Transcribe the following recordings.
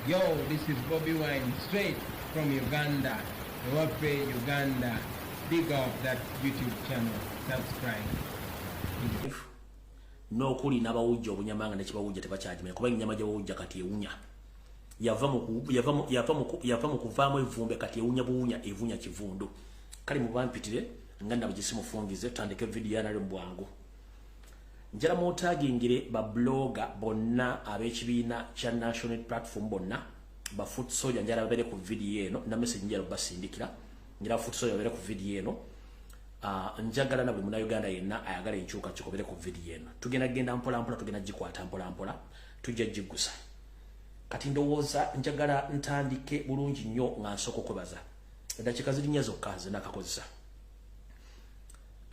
Yo, this is Bobby Wine, straight from Uganda. Ewaffe, Uganda. Big up that YouTube channel. Subscribe. No kuli nabawujja obunyamanga ne kibawujja tebakyagimenya kuba ennyama gy'abawujja kati ewunya yava mu kuvaamu evumbe kati ewunya buwunya evunya kivundu kali mubampitire nga nabagisimufungize tandike video yanale mbwangu njala mutagingire ba blogger bonna ab'ekibiina kya national platform bonna ba foot soldier njala babere ku video eno na message njala basindikira njala foot soldier babere ku video eno njagala na buli muna Uganda yenna ayagala enkyuka kikobere ku video eno tugenda genda mpola mpola tugenda jikwata mpola mpola tujja jigusa kati ndowooza njagala ntandike bulungi nnyo nga nsoko kubaza eddakiika ziri nnya zokka ze nakakozesa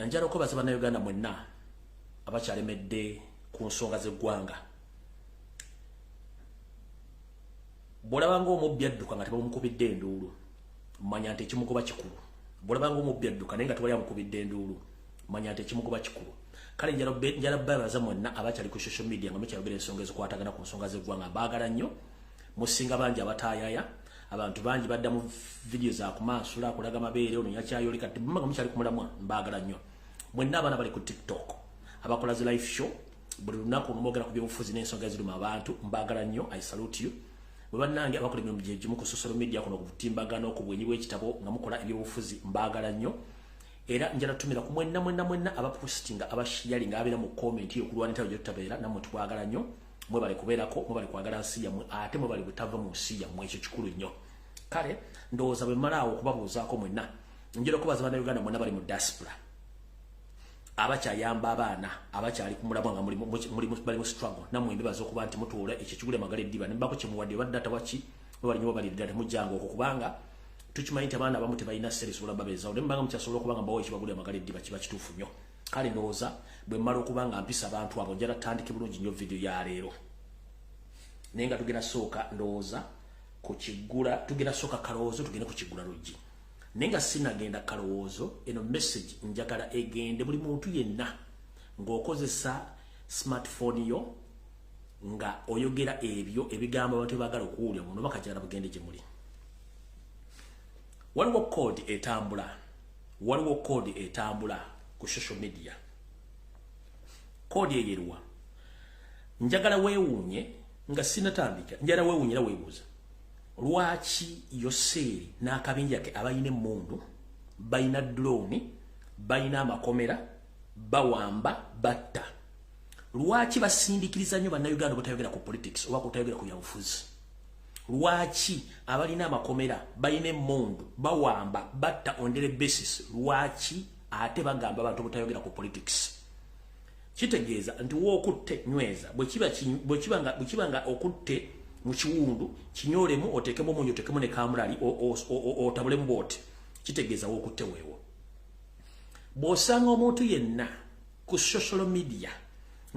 njala okubaza bana Uganda mwenna abakyalemedde ku nsonga z'eggwanga bw'olabanga omubbi adduka nga tebamukubidde enduulu manya nti ekimugoba kikulu bw'olabanga omubbi adduka naye nga tewali amukubidde enduulu manya nti ekimugoba kikulu kale njala babaza mwenna abakyali ku social media nga mukyayogera ensonga ezikwatagana ku nsonga z'eggwanga baagala nnyo musinga bangi abataayaya abantu bangi badda mu video za kumansula kulaga mabeere ono yakyayoli kati mumanga mukyali kumulamwa mbaagala nnyo mwenna abaana bali ku TikTok abakola zi live show buli lunaku nomogera ku byobufuzi n'ensonga eziruma abantu mbaagala nnyo I salute you bwe bannange abakola emirimu gyegimu ku social media kuno okutimbagana okubwenyi bw'ekitabo nga mukola ebyobufuzi mbaagala nnyo era njala tumira ku mwenna abapostinga abasharinga abeera mu comment yo kulwanira byo tutabeera namwe twagala nnyo mwe bali kubeerako mwe bali kwagala nsi yammwe ate mwe bali butava mu nsi yammwe ekyo kikulu nnyo kale ndowooza bwe malaawo okubabuuzaako mwenna njala okubaza bana Uganda mwenna bali mu diaspora abakyayamba abaana abakyali kumulabwa nga bali mu struggle namwe mbibaza okuba nti mutuula ekyo kigule magala eddiba nembako kyemuwadde baddata waki bali nyo balirira temujjanga okwo kubanga tukimanyi nti abaana abamu tebalina serisi olaba beezawo ne mbanga mukyasobola okuba nga mbawo ekibagule magala eddiba kiba kituufu nnyo kale ndowooza bwe mmala okuba nga mpisa abantu abo njala tandike bulungi nnyo video ya leero naye nga tugenda sooka ndowooza kukigula tugenda sooka kalowoozo tugende kukigula luggi naye nga sinagenda kalowoozo eno message njagala egende buli muntu yenna ng'okozesa smartphone yo nga oyogera ebyo ebigambo abantu bagala okuwulira muno bakajala bugende gye muli waliwo code etambula ku social media code eyeruwa njagala weewuunye nga sinatandika njagala weewuunye era weebuuza lwaki Yoseri n'akabinja ke abayina emmundu bayina drone bayina amakomera bawamba batta lwaki basindikiriza nnyo bannayuganda butayogera ku politics oba kutayogera ku byabufuzi lwaki abalina amakomera bayina emmundu bawamba batta on daily basis lwaki ate bagamba abantu butayogera ku politics kitegeeza nti wookutte nyweza bwe kiba nga okutte mu kiwundu kinyolemu otekemu omunyo otekemu ne kamulali otabulemu bwoti kitegeeza wookutte weewo bw'osanga omuntu yenna ku social media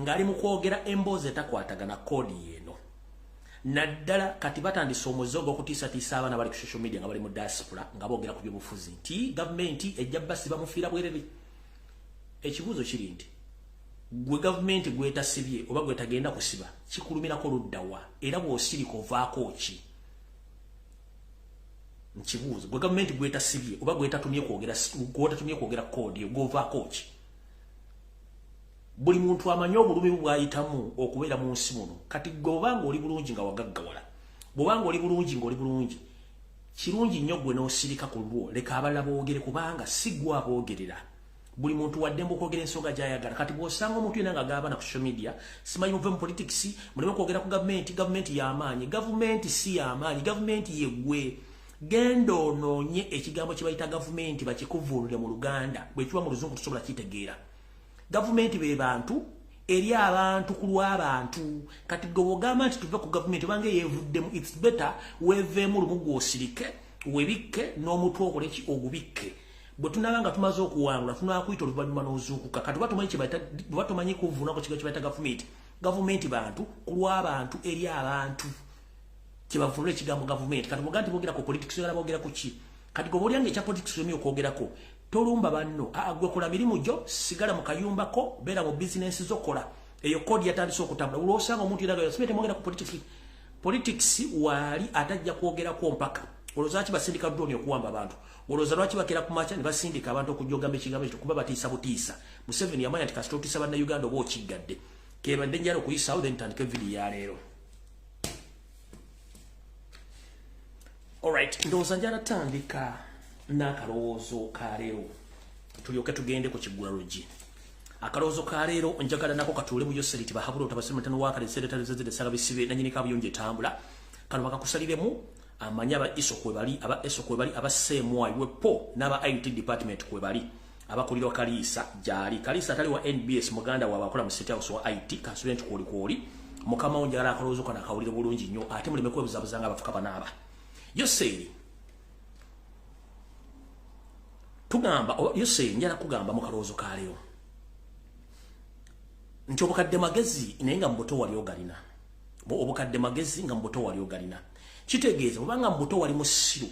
ng'ali mu kwogera emboozi etakwatagana kodi yeeno naddala kati batandise omwezi ogw'okutiisatiisa abaana bali ku social media nga bali mu diaspora nga boogera ku byobufuzi nti gavumenti ejja basiba mufiira bwerere ekibuuzo kiri nti gwe gavumenti gwetasibye oba gwetagenda kusiba kikulumirako luddawa era bw'osirika ovaako ki nkibuuzo gwe gavumenti gwetasibye oba gwetatumye kwogera kodi gwovaako ki buli muntu amanyi obulumi bwayitamu okubeera mu nsi muno kati gweobanga oli bulungi nga wagaggawala bwobanga oli bulungi ng'oli bulungi kirungi nnyo gwe n'osirika ku lwo leka abalala boogere kubanga si gwe aboogerera buli muntu waddembe okwogera ensonga gy'ayagala kati bw'osanga omuntu yenna nga gaabana ku social media simanyi muve mu politics muleme kwogera ku gavumenti y'amaanyi gavumenti si y'amaanyi gavumenti yeggwe genda onoonye ekigambo kye bayita gavumenti bakikuvuunule mu Luganda bwe kiba mu Luzungu tusobola kitegeera gavumenti be bantu eri abantu ku lw'abantu kati gwe bw'ogamba nti tuve ku gavumenti obange yeevuddemu it's better weeveemu lumu gw'osirike webikke n'omutwe okoleki ogubikke bwe tunabanga tumaze okuwangula tunaakuyita oluvannyuma n'ozuukuka kati batumanyi kuvuunako kigo kye bayita gavumenti bantu ku lw'abantu eri abantu kyebavuunula ekigambo gavumenti kati mugaa nti boogera ku politics oyala boogera ku ki kati gwe bw'olyanga ekya politics omi okwogerako tolumba banno gwe kola mirimu gyo sigala mu kayumbako beera mu bizinensi zokola eyo kodi yatandise okutambula olwosanga omuntu yeraga simete mwogera ku politics politics wali atajja kwogera ko mpaka olozachi basindika drone okuwamba abantu oloza lwachi bakera ku macha ne basindika abantu okujogambe kigambe kuba batisa butisa Museveni yamanya tikastotisa bana Uganda obo kigadde keba ndenjalo ku Southern Tandike video ya lero. Alright, ndoza njala tandika nakalowoozo ka lero tulyoke tugende ku kigwaloji. Akalowoozo ka lero njagala nako katule mu Yoseri tibahabula otabasemetano wakale sedetale zezede sagabisibe nanyini kabuyonje tambula kano bakakusaliremu amanya aba iso kwebali aba semwa wepo n'aba IT department kwebali abakulira kalisa jali kalisa tali wa NBS muganda wa bakola mu State House wa IT consultant kwoli mukama onjagala akalowoozo kana kawulire bulungi nnyo ate mulime kwebuzabuzanga abafuka banaba Yoseri tugamba Yoseri njala kugamba mu kalowoozo ka lero nti obukadde magezi nenga mbuto wali ogalina obukadde magezi nga mbuto wali ogalina kitegeeza obanga mbuto wali musiru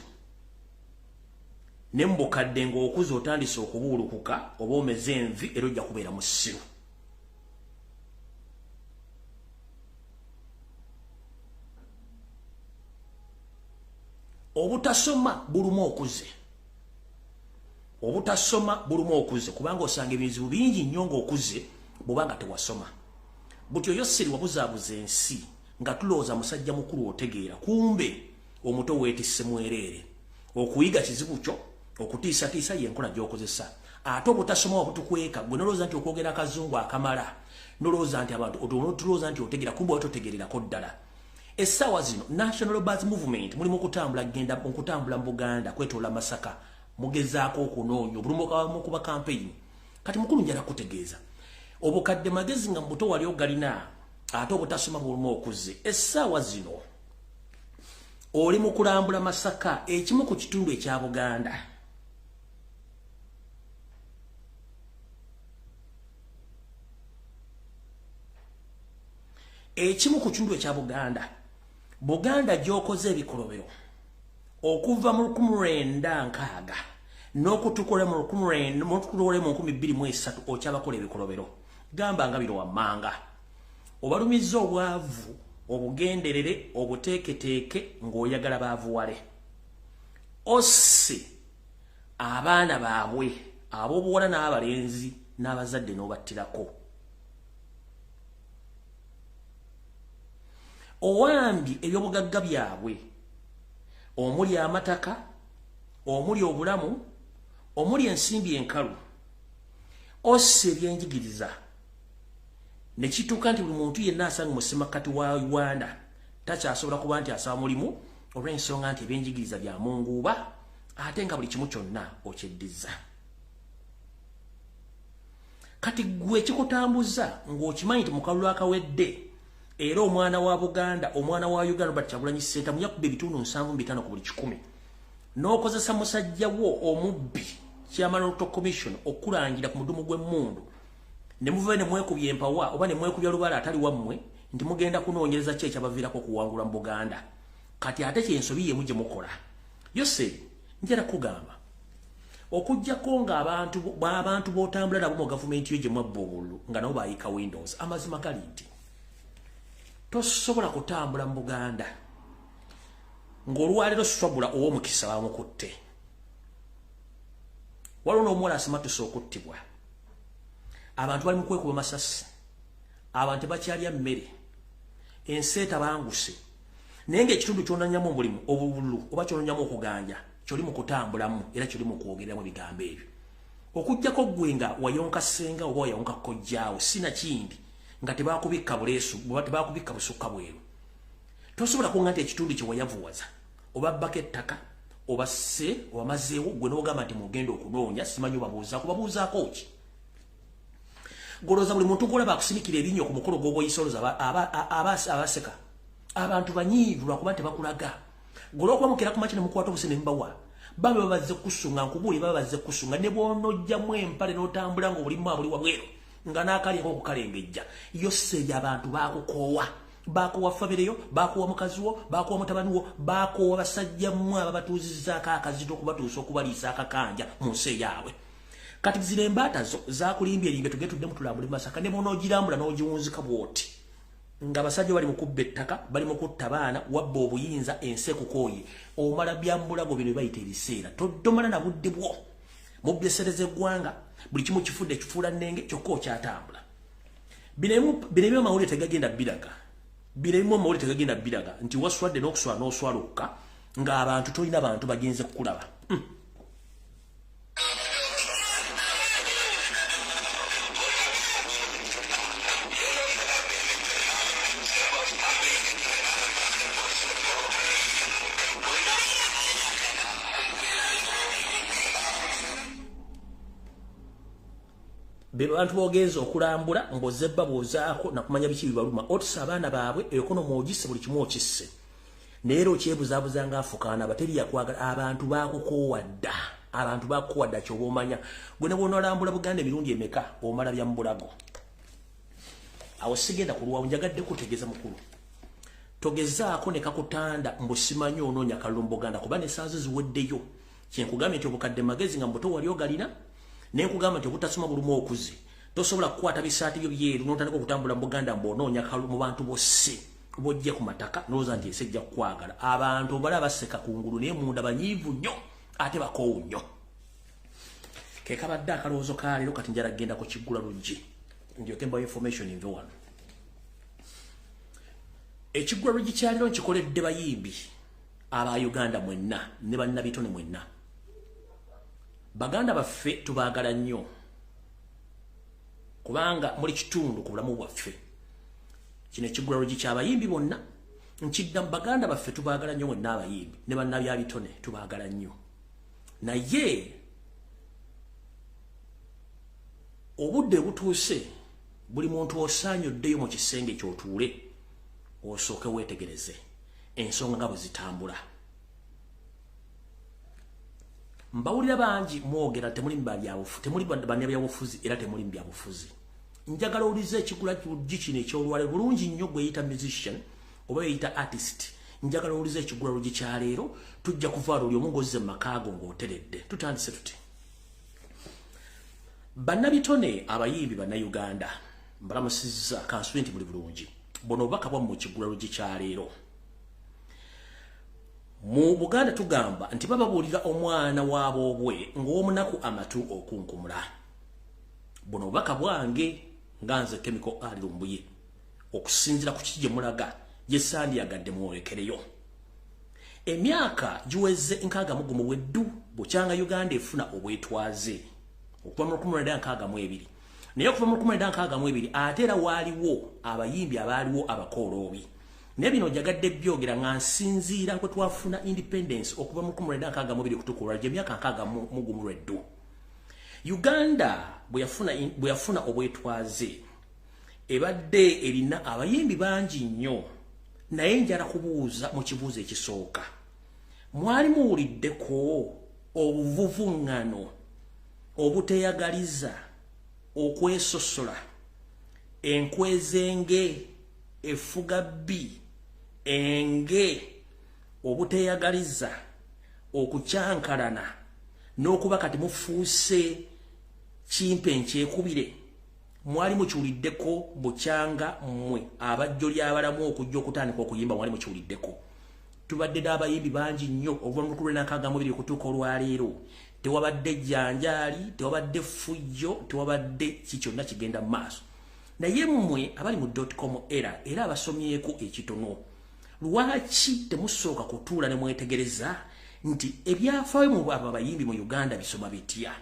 nembukadde ng'okuza otandise okubuulukuka oba omeze envi era ojja kubeera musiru obutasoma bulumu okuze kubanga osanga ebizibu bingi nnyo ng'okuze bubanga tewasoma butyo Yoseri wabuzaabuza ensi nga tulooza musajja mukulu otegeera kumbe omuto weetisse mwerere okuyiga kizibu kyo okutiisa yenkola gy'okozesa ate obutasoma wabutukweka gwe nolooza nti okwogera akazungu akamala nolooza nti abantu tulooza nti otegeera kumbe watotegererako ddala essaawa zino National Bus Movement muli mukutambula mu Buganda kwetoola Masaka mugezaako okunoonya obulumuka kuba campaign kati mukulu njala kutegeeza obukadde magezi nga mbuto wali ogalina ate obutasoma bulumu okuze essaawa zino oli mu kulambula Masaka ekimu ku kitundu ekya Buganda Buganda gy'okoze ebikolobero okuva mu 1960 n'okutukola mu 2023 okyabakola ebikolobero gamba nga biro wammanga obalumizza obwavu obugenderere obuteeketeeke ng'oyagala baavuwale osse abaana baabwe ab'obuwala n'abalenzi n'abazadde n'obattirako owambye ebyobugagga byabwe omuli amataka omuli obulamu omuli ensimbi enkalu osse ebyenjigiriza ne kituuka nti buli muntu yenna asanga mu ssemakati wa Uganda takyasobola kuba nti asaba mulimu olw'ensonga nti ebyenjigiriza bya munguuba ate nga buli kimu kyonna okyeddiza kati gwe kikutambuza ng'okimanyi nti mu kalulu akawedde era omwana wa Buganda omwana wa Uganda Bakyagulanyi Ssenta muyakuba ebitundu 7.5 ku buli 100 n'okozesa musajja wo omubbi Chairman of Commission okulangira ku mudumu gw'emmundu ne muve ne mwekubye empawa oba ne mwekubya lubala atali wammwe nti mugenda kunoonyereza ki ekyabaviirako kuwangula mu Buganda kati ate kyensobi yemu gye mukola Yoseri njala kugamba okujjako nga abantu b'otambula nabo mu gavumenti yo gye mwabba obululu nga nabo baayika Windows amazima gali nti tosobola kutambula mu Buganda ng'olwaliro swabula ow'omukisa bamukutte waliwo n'omuwala asimatusa okuttibwa abantu bali mu kwekuba masasi abantu bakyalya mmere enseeta banguse naye ng'ekitundu kyonanyamu omulimu obululu oba kyonanyamu okuganja kyoli mu kutambulamu era kyoli mu kwogeramu ebigambo ebyo okujjako ggwe nga wayonka ssenga oba wayonka kkojjaawe sinakindi nga tebakubikka buleesu oba tebakubikka busukka bweru tosobola kuŋŋa nti ekitundu kye wayavuwaza oba bbako ettaka oba sse wamazeewo gwe n'ogamba nti mugenda okunoonya simanyi obabuuzaako ki golooza buli muntu gwolaba akusinikira ebinnyo ku mukolo gw'obwoyisoloza abaseka abantu banyiivu lwakuba tebakulaga golookuba mukera ku makya ne mukwata obuse ne mubawa babe babazze kusunga nkubuuli baba bazze kusunga ne bw'onojjamu empale n'otambula ng'obulimu abuli wabweru nga n'akalyako okukalengejja Yoseri abantu baakukoowa bakoowa fabireyo bakoowa mukazi wo bakoowa mutabani wo bakoowa basajja mmwe ababatuuzizzaako akazito okubatuusa okubaliisa akakanja mu nsi eyaabwe kati zino embaata zo zakulimbye erimbe tugetudde mu tulambule Masaka ne bw'onoogirambula n'ogiwunzika bw'oti nga basajja bali mukubba ettaka bali mukutta abaana wabba obuyinza ense kukoye omala byambulago bino bayita ebiseera todomala na budde bwo mu byesereze eggwanga buli kimu kifudde kifuula nnenge kyokka okyatambula bino amawulire tegagenda biraga nti waswadde n'okuswala n'oswalukka ng'abantu tolina abantu bagenze kukulaba Abantu bogenza okulambula mbozebba bozaako nakumanya biki bibaluma otisa abaana baabwe ekonomo ogisse buli kimu okisse neero kyebuzabuza nga afukana bateri yakwagala abantu bakuwadda kyobomanya gwe ne bw'onolambula Buganda emirundi emeka omala bya mbulago awo sigenda kulwawo njagadde kutegeeza mukulu togezaako ne kakutanda mbusimanyi onoonya kalulu Buganda kuba n'esaazi ziweddeyo kyenkugambye nti obukadde magezi nga mbuto wali ogalina nenkugamba nti obutasoma bulumu okuze tosobola kukwata bisaati byo byeru n'otandika okutambula mu Buganda mbonoonya kalulu mu bantu bose bojje ku mataka n'olowooza nti esejja kukwagala abantu bala baseka kungulu naye munda banyiivu nnyo ate bakoowu nnyo kekabadde akalowoozo kaleero kati njala genda ku kiggula luggi ndyoke mbawo information nve wano ekiggula luggi kyaleero nkikoledde bayimbi aba Uganda mwenna ne bannabitone mwenna Baganda baffe tubaagala nnyo kubanga muri kitundu ku bulamu bwaffe kino ekiggula luggi ky'abayimbi bonna nkidda Baganda baffe tubaagala nnyo mwenna abayimbi ne bannabyabitone tubaagala nnyo naye obudde butuuse buli muntu osaanye oddeyo mu kisenge ky'otuule osooke weetegereze ensonga nga bwe zitambula mbawulira bangi mwogera temuli bannabyabufuzi era temuli byabufuzi njagala owulize ekiggula luggi kino ekyolwaleero bulungi nnyo gwe yita musician oba yeyita artist njagala owulize ekiggula luggi kyaleero tujja kuvaala oli omu ng'ozze mu makaago ng'oteredde tutandise tuti bannabitone abayimbi bannayuganda mbalamusizza kansube nti buli bulungi bono obubaka bwammwe mu kiggula luggi kyaleero mu Buganda tugamba nti bababuulira omwana w'aboobwe ng'omunaku amatu okunkumula buno obubaka bwange nga nze Chemical ali Lumbuye okusinziira ku kiki gye mulaga gye sandyagadde mwolekereyo emyaka giweze 61 weddu bukyanga Uganda efuna obwetwaze okuva mu 1962 naye okuva mu 1962 ate era waaliwo abayimbi abaaliwo abakooloobi nebino jagadde byogera nga nsinziira kwe twafuna independence okuva mu 1962 kutukulwa gye myaka 61 Uganda bwe yafuna obwetwaze ebadde erina abayimbi bangi nnyo naye njala kubuuza mu kibuuzo ekisooka mwali muwuliddeko obuvuvuŋŋano obuteeyagaliza okwesosola enkwezenge efuga bbi enge obuteeyagaliza okukyankalana n'okuba kati mufuuse kimpe nkyekubire mwali mukiwuliddeko bukyanga mmwe abajjo ly'abalamu okujja okutandika okuyimba mwali mukiwuliddeko tubadde n'abayimbi bangi nnyo okuva mu 1962 okutuuka olwaleero tewabadde jjanjaali tewabadde ffujjo tewabadde kikyonna kigenda mu maaso naye mmwe abali mu .com era abasomyeko ekitono lwaki temusooka kutuula ne mwetegereza nti ebyafaayo mu abayimbi mu Uganda bisoma bitya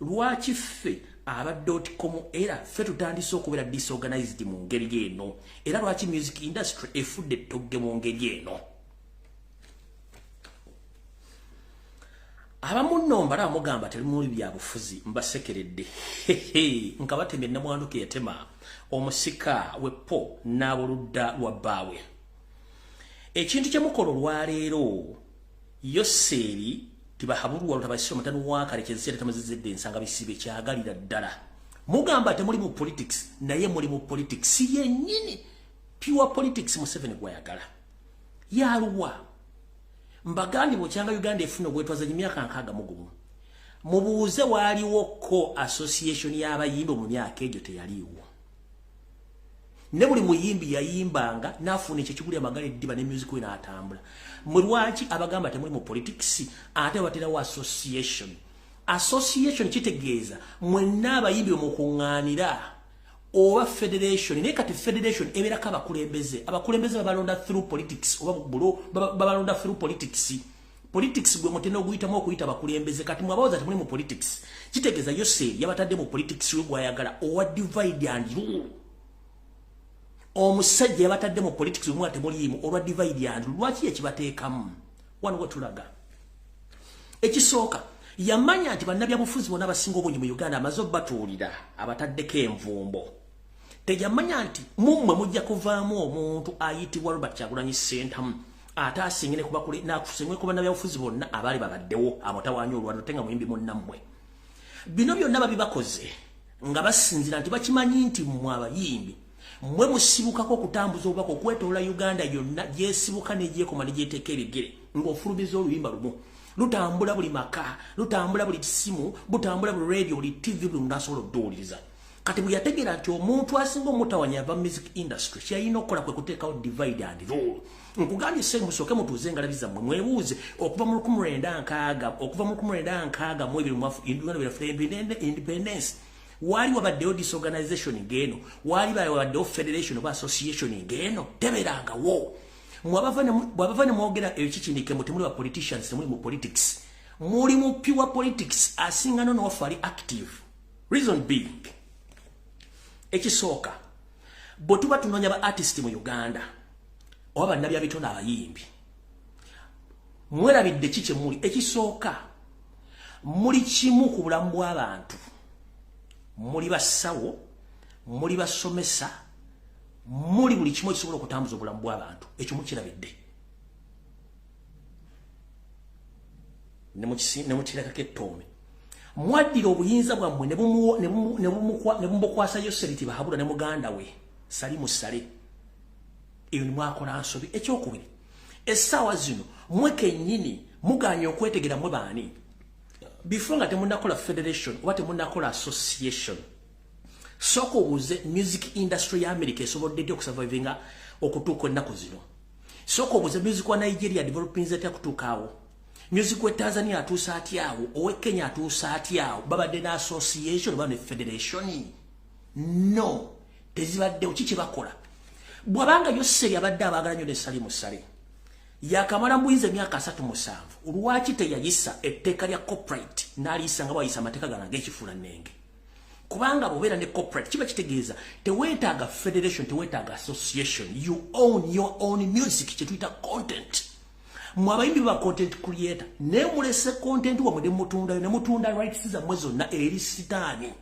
lwaki ffe aba .com era ffe tutandise okubeera disorganized mu ngeri eno era lwaki music industry efudde ettogge mu ngeri eno abamu nno mbala mugamba terimuli byabufuzi mbasekeredde nka batemye namwanduke yatema omusika wepo n'aboludda lwa bbaawe ekintu kyemukolo lwaleero Yoseri tibahabulwa lutabasiro matanu wakalekezi tamazizedde ensanga bisibe kyagalira ddala mugamba temuli mu politics naye muli mu politics yennyini pure politics mu 7 gwayagala yaluwa mbagandi bukyanga Uganda efuna obwetwaza emyaka 61 mubuuze waaliwo ko association y'abayimbi mu myaka egyo teyaliwo ne buli muyimbi yayimbanga nafuna ekyo kiguli amagale diba ne music we n'atambula mulwaki abagamba temuli mu politics ate waterawo association kitegeeza mwenna abayimbi omukuŋŋaanira oba federation ne kati federation eberako abakulembeze babalonda through politics oba babalonda through politics gwe mutenda okuyitamu okuyita abakulembeze kati mwabawoza temuli mu politics kitegeeza Yoseri yabatadde mu politics we gwayagala owa divide and rule omusajja yabatadde mu politics we mwate mulimu olwa divide and rule lwaki ekibateekamu wano wetulaga ekisooka yamanya nti bannabyabufuzi bonna abasinga obungi mu Uganda amaze obbatuulira abataddeko envumbo teyamanya nti mummwe mujja kuvaamu omuntu ayitibwa Robert Kyagulanyi Ssentamu ate asingire ku bannabyabufuzi bonna abaali babaddewo amutawaanya olwaliro tenga muyimbi munnammwe bino byonna babibakoze nga basinzira nti bakimanyi nti mmwe abayimbi mmwe musibukako okutambuza obubaka okwetoola Uganda yonna gyesibuka n'egyekoma ne gyeteeka ebigere ng'ofulumiza oluyimba lumu lutambula buli maka lutambula buli kisimu butambula buli radio buli TV buli mundu asobola okuduwuliriza kati bwe yategeera nti omuntu asinga omutawanya ava music industry kyalina okukola kwe kuteekawo divide and rule nkugambye senge musooke mutuuze engalabi zammwe mwebuuze okuva mu 1996 mu ebiri mu independence wali wabaddewo disorganization ng'eno wali wabaddewo federation oba association ng'eno tebeerangawo mwabava ne mwogera ekikindike mu temuli ba politicians temuli mu politics muli mu pure politics asinga nono Ewaffe ali active reason being ekisooka bwe tuba tunoonya ba artist mu Uganda oba bannabyabitonde abayimbi mwerabidde kiki muli ekisooka muli kimu ku bulamu bw'abantu muli basawo muli basomesa muli buli kimu ekisobola okutambuza obulamu bw'abantu ekyo mukirabidde ne mukirekako ettoome mwaddira obuyinza bwammwe ne bumukwasa Yoseri ti bahabula ne muganda we sali musale eyo ni mwakola nsobi ekyokubiri essaawa zino mwe kennyini muganye okwetegera mwe baani before nga temunnakola federation oba temunnakola association soko obuze music industry ya America esobodde eti okusurvivinga okutuuka ennaku zino soko obuze music wa Nigeria developing etya kutuukaawo music wa Tanzania atuusa atyawo owe Kenya atuusa atyawo babadde na association oba ne federation no tezibaddewo kiki bakola bwabanga Yoseri abadde abaagala nnyo ne sali musale yakamala mbuyinza emyaka 37 lwaki teyayisa etteeka lya corporate n'aliyisa nga bwayisa amateeka gana ng'ekifuula nnenge kubanga bw'obeera ne corporate kiba kitegeeza teweetaaga federation teweetaaga association you own your own music kye tuyita content mwe abayimbi ba content creator ne mulese content wamwe ne mutundayo ne mutunda rights zammwe zonna eri sitaani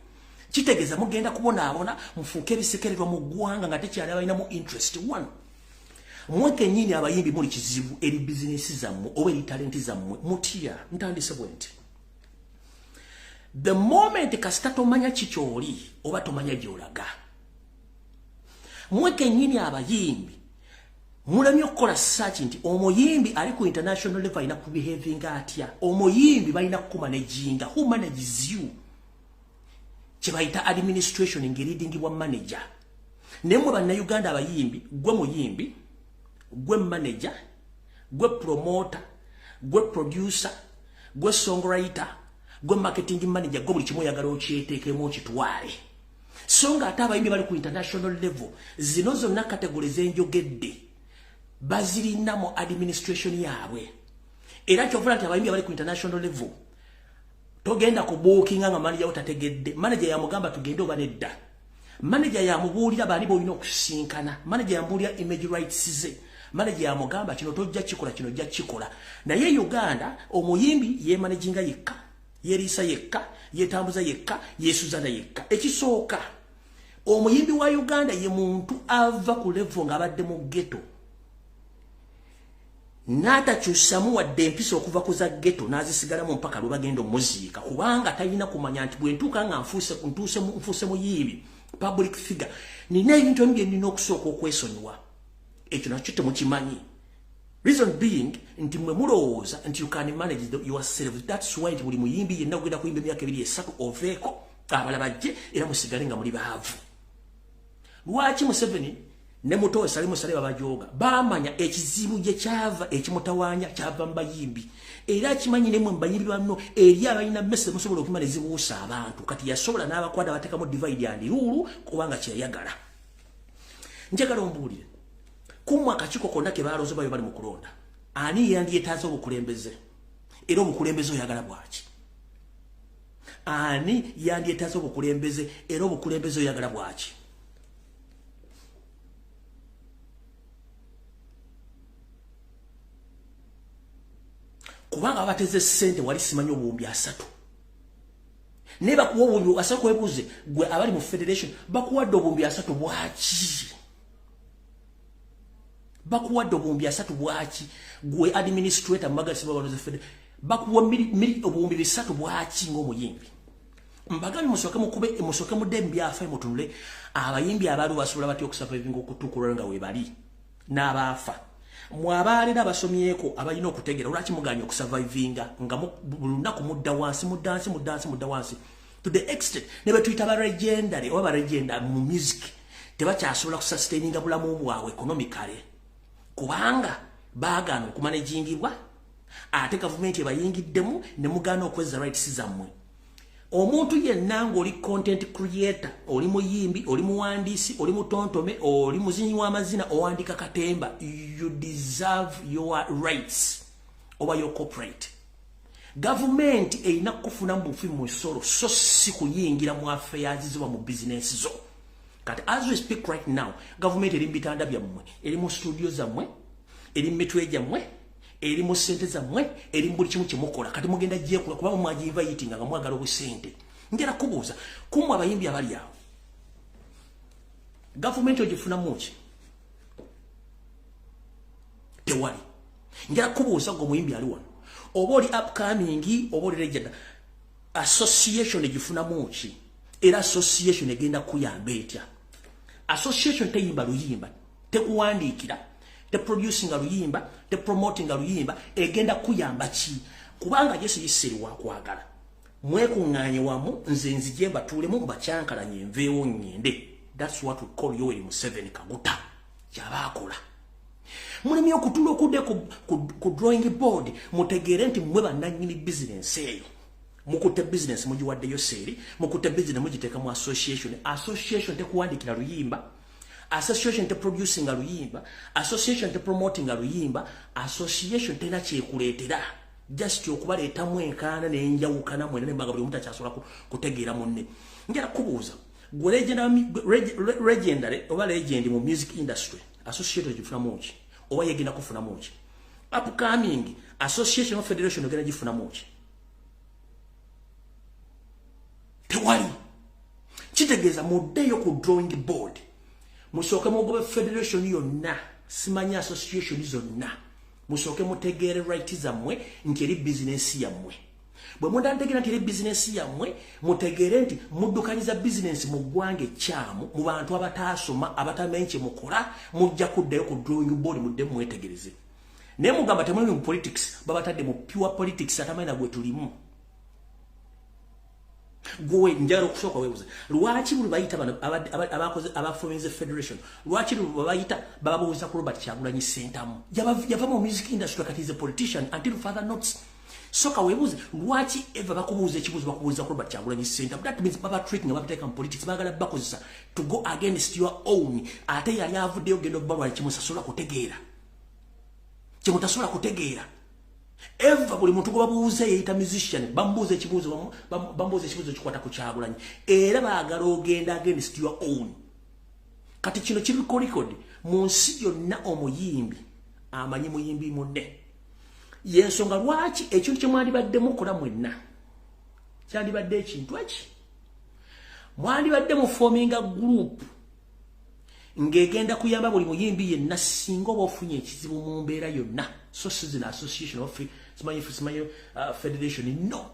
kitegeeza mugenda kubonaabona mufuuke ebisekererwa mu ggwanga nga tekyali abalinamu interest one mwe kennyini abayimbi muli kizibu eri bizinesi zammwe oba eri talenti zammwe mutya ntandise bwe nti the moment kasita tomanya kikyoli oba tomanya gyolaga mwe kennyini abayimbi mulamye okukola search nti omuyimbi ali ku international level alina kubehavinga atya omuyimbi balina kukumanajinga who manages you kyebayita administration ng'eridingibwa manager nemwe bannayuganda abayimbi gwe muyimbi gwe manager gwe promoter gwe producer gwe songwriter gwe marketing manager gwe buli kimu oyagala okyeteekemu okitwale so nga ate abayimbi bali ku international level zino zonna kategori zenjogedde bazirina mu administration yaabwe era kyovula nti abayimbi bali ku international level togenda kubookinga nga manager otategedde manager yamugamba tugende oba nedda manager yamubuulira baani boolina okusinkana manager yamubuulira image rights ze manager yamugamba kino tojja kikola kino ojja kikola naye Uganda omuyimbi yemanaginga yekka yerisa yekka yetambuza yekka yesuzana yekka ekisooka omuyimbi wa Uganda ye muntu ava ku level nga abadde mu ghetto n'atakyusamu wadde empisa okuva ku za ghetto n'azisigalamu mpaka lwe bagenda omuziika kubanga talina kumanya nti bwe ntuuka nga nfuuse muyimbi public figure nina ebintu ebimu bye nina okusooka okwesonyiwa ekyo nakyo temukimanyi reason being nti mwe mulowooza nti you can manage yourself that's why nti buli muyimbi yenna kugenda kuyimba emyaka 2-3 oveeko abalala bajje era musigale nga muli baavu lwaki Museveni ne muto Salimu Saleba bajoga bamanya ekizibu je kyava ekimutawanya kyava mbayimbi era kimanyi ne mbayimbi banno eri abalina message musobola okumala ezibuusa abantu kati yasobola n'abakwada batekamu divide and rule kubanga kyeyagala njagala ombuulire kumwa akakiko konna ke baloze bayo bali mu kulonda ani yandyetaaza obukulembeze era obukulembeze oyagala bwaki ani yandyetaaza obukulembeze era obukulembeze oyagala bwaki kubanga abateze sente wali simanyi obuwumbi 3 ne bakuwa obuwumbi 3 kwebuze gwe abali mu federation bakuwadde obuwumbi 3 bwaki bakuwadde obuwumbi 3 bwaki gwe administrator magasi babaloze federation bakuwa obuwumbi 3 bwaki ng'omuyimbi mbagambi musoke mu dembi afa mutunule abayimbi abaali basobola batya okusurviving okutukulwa nga we bali n'abaafa mwabalira basomyeko abalina okutegera lwaki muganya okusurvivinga nga lunaku mudda wansi to the extent ne betuyita ba legendary oba ba legenda mu music tebakyasobola kusustaininga bulamu bwabwe economically kubanga baagana okumanagingibwa ate gavumenti ebayingiddemu ne mugana okweza rights zammwe omuntu yenna ng'oli content creator oli muyimbi oli muwandiisi oli mutontome oli muzinyi w'amazina owandika katemba you deserve your rights oba your corporate government erina kufuna mbufi mu nsolo so si kuyingira mu affairs ziba mu business zo kati as we speak right now government eri mbitanda byammwe eri mu studio zammwe eri mitwe gyammwe eri mu sente zammwe eri buli kimu kimukola kati mugenda gyekula kuba mwajiva yitinga nga mwagala obusente ngera kubuuza kumwe abayimbi abali awo government ogifuna muki tewali ngera kubuuza ngo muyimbi ali wano oba oli upcoming oba oli legend association egifuna muki era association egenda kuyamba etya association teyimba luyimba tekuwandiikira the producing aluyimba the promoting aluyimba egenda kuyamba ki kubanga Yoseri wa kwagala mwekunganye wamu nze nzije batulemu bacyankalanye nveewo ngende that's what we call Yoweri Museveni kaguta kyabakola mulimi okutula okudde ku drawing board mutegere nti mwe bananyini business eyo mukute business mujiwadde Yoseri mukute business mujiteka mu association tekuwandikira luyimba association te producing aluyimba association te promoting aluyimba association tena kyekuleetera just okubaleeta mu enkaana n'enjawukana mwena nembaga buli omuntu akyasobola kutegeera munne njala kubuuza gwe legendary oba legend mu music industry association gifuna muki oba yegenda kufuna muki upcoming association of federation ogenda gifuna muki tewali kitegeeza muddeyo ku drawing board musoke mugobe federation yonna simanya association zonna musoke mutegere right zammwe nti eri business yammwe bwe mundantegera nti eri business yammwe mutegere nti muddukanyiza business mu ggwanga ekyamu mu bantu abataasoma abatamenye mukola mujja kuddayo ku drawing board mudde mwetegereze naye mugamba temuli mu politics babatadde mu pure politics atamanyi nagwe tulimu gwe njalo kusooka webuze lwaki buli bayita bano abakoze abaformize federation lwaki buli bayita bababuuza ku Robert Kyagulanyi sentamu yava mu music industry kati is a politician until further notes soka webuze lwaki eva bakubuuza ekibuuzo bakubuuza ku Robert Kyagulanyi sentamu that means baba treating abateeka mu politics bagala bakozesa to go against your own ate yali avuddeyo gendo balwa kimusasola kutegeera kimutasola kutegeera eva buli muntu gwe babuuza yeyita musician bambuuza ekibuuzo kikwata ku Kyagulanyi era baagala ogenda against your own kati kino kiri ku record mu nsi yonna omuyimbi amanyi muyimbi munne yensonga lwaki ekintu kyemwandibadde mukola mwenna kyandibadde ekintu eki mwandibadde mu forming group ngegenda kuyamba buli muyimbi yenna singa oba ofunye ekizibu mu mbeera yonna so sizin association of simanyi federation no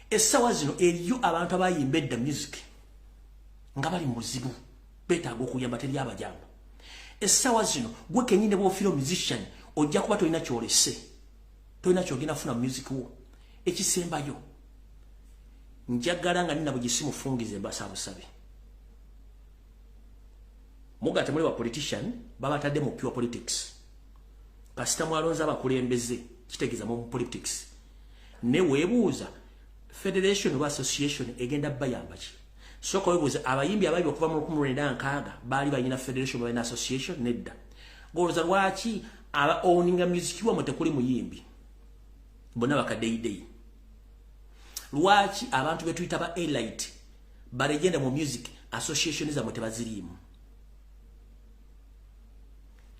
essawa zino eriyo abantu abayimba edda music nga bali mu buzibu betaaga okuyamba teri abajamba essawa zino gwe kenyine bwofiro musician ojja kuba tolina kyolese tolina kyogenda funa music wo ekisembayo njagala nga nina bugisi mufungize mbasabusabe mugate muli wa politician babatadde mu pure politics kasita mwalonza abakulembeze kitegeeza mu politics ne weebuuza federation of association egenda bayamba ki soko weebuuza abayimbi ababi okuva mu 1996 baali bayina federation of association nedda goloza lwaki aba owning music wa mutekuli muyimbi bonna bakadeidei lwaki abantu betuyita ba elite barejenda mu music association za mutebazirimu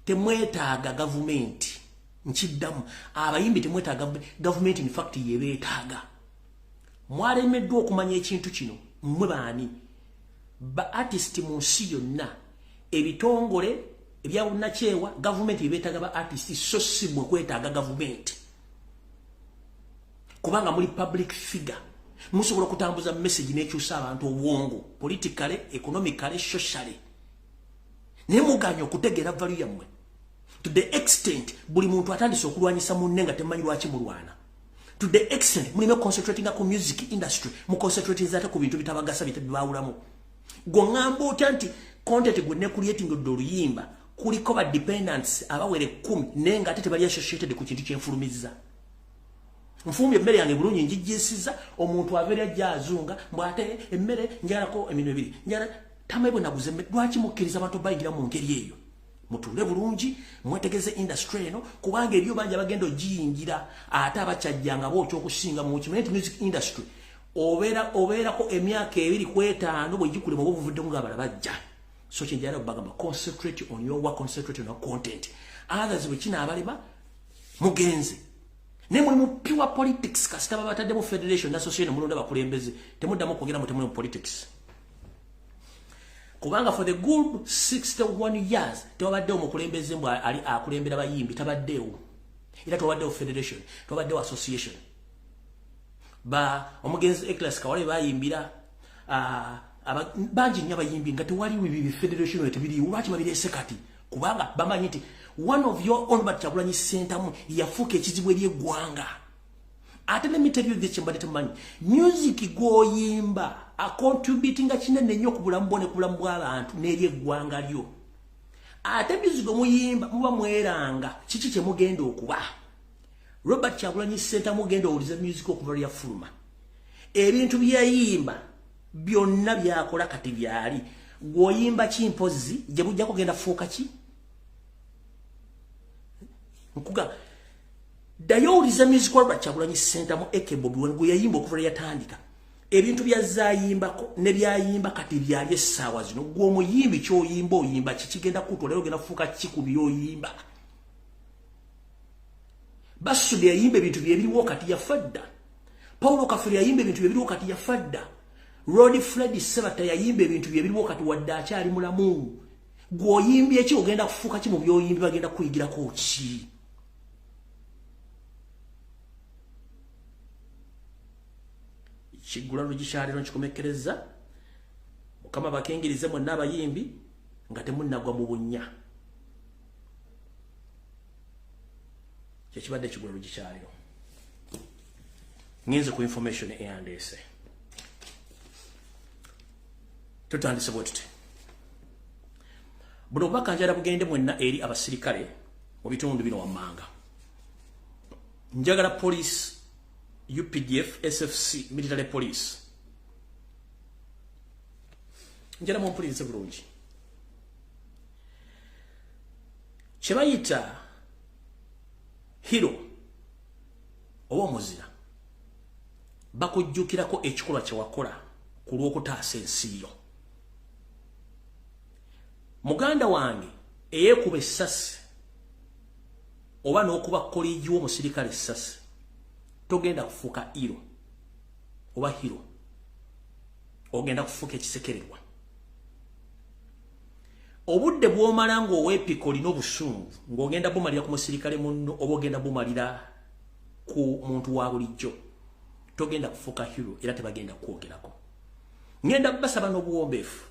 temwetaaga government nchiddamu abayimbi temwetaaga government in fact yebeetaaga mwalemeddwa okumanya ekintu kino mmwe baani ba artist mu nsi yonna ebitongole ebyawunnakyewa government yebeetaaga ba artist so si mwe kwetaaga government kubanga muli public figure musobola okutambuza message n'ekyusa abantu obwongo politically economically socially ne muganya okutegeera value yammwe to the extent buli muntu atandise okulwanyisa munne nga temanyi lwaki mulwana to the extent mulime concentrating ku music industry mu concentrating zate ku bintu bitabagasa bitabawulamu gongamba otya nti content gwe ne creating oluyimba kuliko ba dependents abawere 10 nenga ate tebali associated ku kintu ky'enfulumiza mfumbi emmere yange bulungi njijjisiza omuntu avera ajazunga mbwate emmere njalako emino ebiri njala tamaibo naguze lwaki mukkiriza abantu bayingira mu ngeri eyo mutule bulungi mwetegeze industry eno kubanga ebyo banja bagenda ogiyingira ate abakyajjanga bo okusinga mu music industry obeera ko emyaka 2 ku 5 bwe gikulema obuvudde mu ngabala bajja so kinjala bagamba concentrate on your work, concentrate on your content others bwekina abalema mugenze ne mu pure politics kasita babatadde mu federation association mulonda bakulembeze temuddamu kwogera mu politics kubanga for the good 61 years tewabadde omukulembeze mbwa ali akulembera bayimbi tabaddewo era tewabaddewo federation tewabaddewo association ba omugenzi Eklas Kawale bayimbira banji nnyo abayimbi nga tewaliwo bibi federation etibiri lwaki babirese kati kubanga bamanyi nti one of your own but Kyagulanyi Center yafuka ekizibu eri eggwanga ate let me tell you this mbadde temanyi music goyimba a contributing kinene nnyo ku bulamu bwone ku bulamu bw'abantu n'eri eggwanga lyo ate music muyimba muba mweranga kiki kye mugenda okuba Robert Kyagulanyi Center mugenda owuliza music okuva lya fuluma ebintu byayimba byonna byakola kati byali gwoyimba kimpozi gye bujja kugenda fuuka ki nkuga dayowuliza music Robert Kyagulanyi Center mu ekebobi gwe yayimba okuva yatandika ebintu byazayimbako ne byayimba kati byali essaawa zino gw'omuyimbi kyoyimba oyimba kikigenda kutwala ogenda fuuka ki ku byoyimba Basudi yayimba ebintu byebiriwo kati yafadda Paulo Kafiri yayimba ebintu byebiriwo kati yafadda Roddy Freddy Sebata yayimba ebintu byebiriwo kati wadde akyali mulamu gw'oyimbye ki ogenda kufuuka ki mu byoyimbi bagenda kuyigirako ki Kigulano gikyaliro nkikomekereza Mukama bakengirize mwenna abayimbi nga temunnagwa mu bunnya kyekibadde ekigulano gikyaliro ngenze ku information eyandese tutandise bwetute buno obubaka njala bugende mwenna eri abasirikale mu bitundu bino wammanga njagala police UPDF, SFC, military police. Njala mumpulirize bulungi. Kyebayita hero oba omuzira bakujjukirako ekikolwa kyewakola ku lw'okutaasa ensi yo. Muganda wange eyeekuba essasi oba n'okuba kolegi w'omusirikale essasi togenda kufuuka hero oba hero ogenda kufuuka ekisekererwa obudde bw'omala ng'oweepika olina obusungu ng'ogenda bumalira ku musirikale munno oba ogenda bumalira ku muntu wa bulijjo togenda kufuuka hero era tebagenda kwogerako ngenda basaba n'obuwombeefu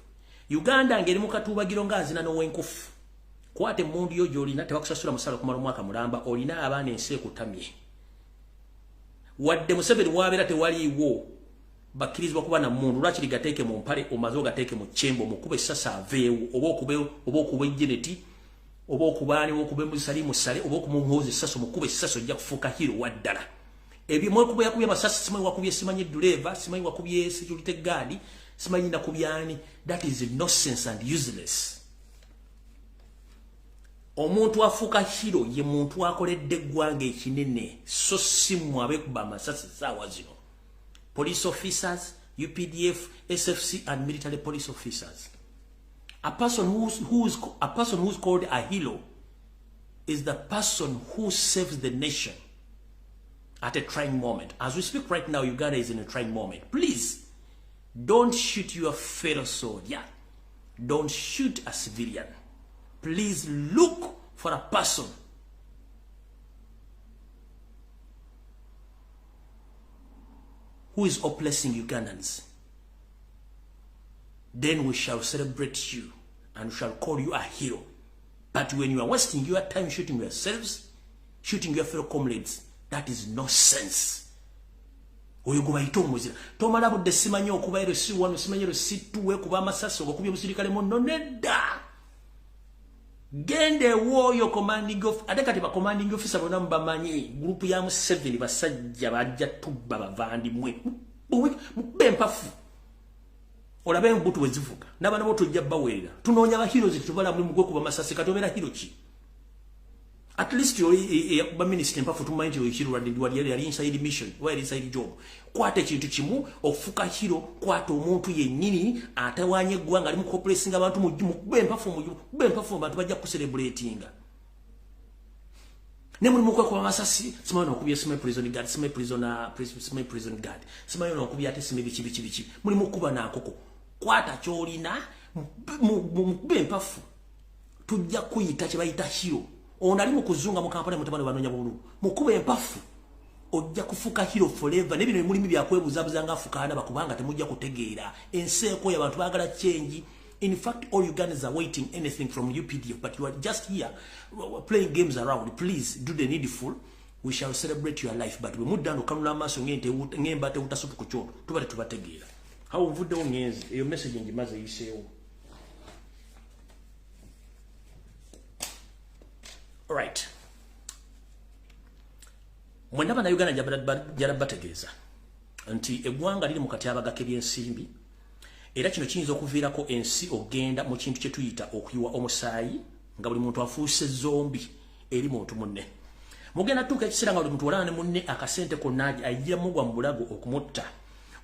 Uganda ngeri mu katuubagiro ng'azina n'ow'enkufu kwate emmundu yo gy'olina tebakusasula musala kumala omwaka mulamba olina abaana ensi ekutamye wadde Museveni wabeera tewaliiwo bakirizibwa kuba na mundu lwaki ligateeke mu mpale omaze ogateeke mu kyembo mukube essasa aveewo oba okuba ejjeneti oba okubaani okube musali musale oba okumuhoza essasa mukube essasa ojja kufuuka hiro waddala ebyo mwekuba yakubye amasasi simanyi wakubye simanyi dureva simanyi wakubye security guard simanyi nakubyani. That is nonsense and useless. Omuntu afuuka hiro ye muntu akoledde eggwanga ekinene so si mmwe abekuba amasasi saawa zino. Police officers, UPDF, SFC and military police officers. A person who's called a hero is the person who saves the nation at a trying moment. As we speak right now, Uganda is in a trying moment. Please, don't shoot your fellow soldier. Don't shoot a civilian. Please look for a person who is oppressing Ugandans. Then we shall celebrate you and we shall call you a hero. But when you are wasting your time shooting yourselves, shooting your fellow comrades, that is nonsense. Oyo gubayita omuzira. Tomala budde simanyi okubairo si wano simanyi si tuwe kuba amasasi okubye musirikale munno nedda. Gende woyo commanding of adekati ba commanding officer bona mbamanyi group ya mu 7 basajja bajja tubba bavandi mwe. Bempafu. Olabe mbutu wezivuga. Nabana bo tujja bawerera. Tunoonya ba heroes tubala mu gwe kuba amasasi katomera hero ki. At least you are minister mpafu tumanyi yo hero wali inside mission, wali inside job. Kwate kintu kimu ofuka hero kwate omuntu yennyini atawanye gwanga ali mu corporating abantu mu bempafu abantu bajja ku celebratinga. Ne muri mukwe kwa masasi simanyi okubye small prison guard, small prison guard. Simanyi okubye ate sime bichi. Muri mukuba na akoko. Kwata kyolina mu bempafu. Tujja kuyita kye bayita hero. Onali mu kuzunga mu kampala mutabano banonya bulu mukube empafu ojja kufuka hero forever nebino mulimi bya kwebuzabuza nga afukana bakubanga temujja kutegeera enseko y'abantu bagala change. In fact, all Ugandans are waiting anything from UPDF, but you are just here playing games around. Please do the needful. We shall celebrate your life, but we mudano kanula maso ngemba te utasupu kuchondo tubale tubategeera. How mvudde ongenzi eyo message ngimaze yiseewo. Right. Mwenda bana Uganda jarabategeeza nti eggwanga liri mu katyabaga k'ebyensimbi era kino kiyinza okuviirako ensi ogenda mu kintu kye tuyita okuyiwa omusaayi nga buli muntu afuuse zombi eri muntu munne. Mugenda tuuka ekiseera nga buli muntu walana ne munne akasente konna ajja mugwa mu bulago okumutta.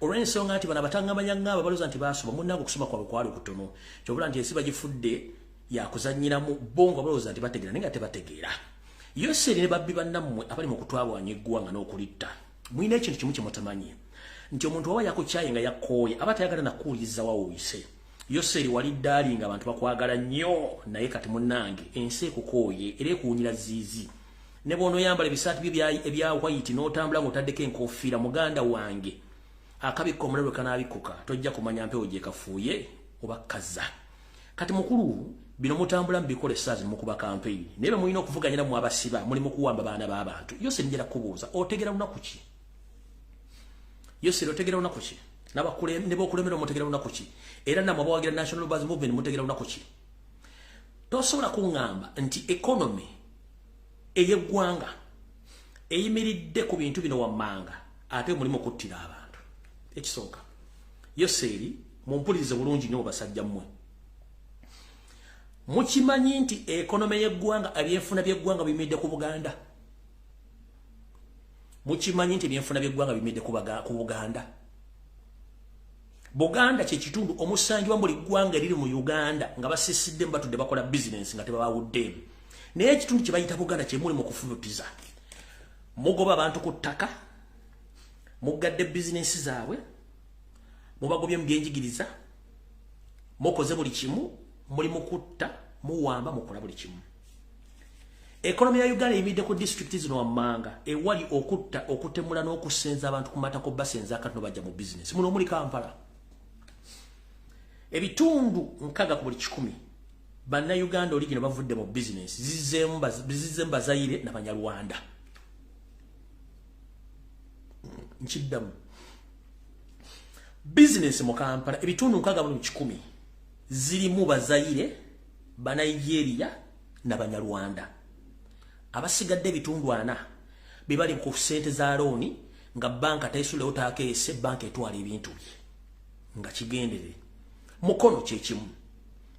Olw'ensonga nti bano abatangambanyanga balooza nti baasoma munnange okusoma kwabwe kwali kutono. Kyobula nti ensi bagifudde yakuzanyiramu bongo balooza nti bategeera naye nga tebategeera. Yoseri ne babbi bannammwe abali mu kutwabwanya eggwanga n'okulitta. Mulina ekintu kimu kye mutamanyi nti omuntu wawa yakukyaye nga yakkooye aba tayagala nakuwuliriza wawuyise. Yoseri wali ddaali nga abantu bakwagala nnyo naye kati munnange ensi ekukooye era ekuwunyira ziizi. Ne bw'onooyambala ebisaati bye ebya white n'otambula ng'otaddeko enkofiira muganda wange akabikka omulabe kanaabikkuka tojja kumanya mpewo gye kafuuye oba kazza. Kati mukulu bino mutambula mbikola essaazi mukuba campaign naye mulina okuvuganyira mu abasiba muli mu kuwamba baana b'abantu. Yoseri njala kubuuza otegera lunaku ki? Yoseri otegera lunaku ki? Ne b'okulemera mutegera lunaku ki? Era namwe abawagira National Buzz Movement mutegera lunaku ki? Tosobola kuŋŋamba nti economy ey'eggwanga eyimiridde ku bintu bino wammanga ate mulimu okuttira abantu. Ekisooka Yoseri mumpulirize bulungi nnyo basajja mmwe. Mukimanyi nti economy y'eggwanga ebyenfuna by'eggwanga bimidde ku Buganda. Mukimanyi nti ebyenfuna by'eggwanga bimidde ku Buganda. Buganda kye kitundu omusanju wa buli ggwanga eriri mu Uganda nga basisidde batudde bakola business nga tebabawudde. Naye ekitundu kye bayita Buganda kye muli mu kufubutiza. Mugoba abantu ku ttaka, mugadde business zaabwe, mubagobye mu byenjigiriza, mukoze buli kimu, muli mukutta, muwamba mukola buli kimu. Economy ya Uganda emidde ku district zino wammanga ewali okutta okutemula n'okusenza abantu ku matako basenza akati bajja mu business. Muno muli Kampala. Ebitundu nkaga ku buli 10 banna Uganda oligino bavudde mu business zizemba Zaire na Banyarwanda. Nkiddamu business mu Kampala ebitundu 60 zirimu Bazaire, Banigeria na Banyarwanda. Abasigadde ebitundu 4 bibali ku sente za looni nga banka tayisule otakeese banka etwala ebintu nga kigendere. Mukono kyekimu.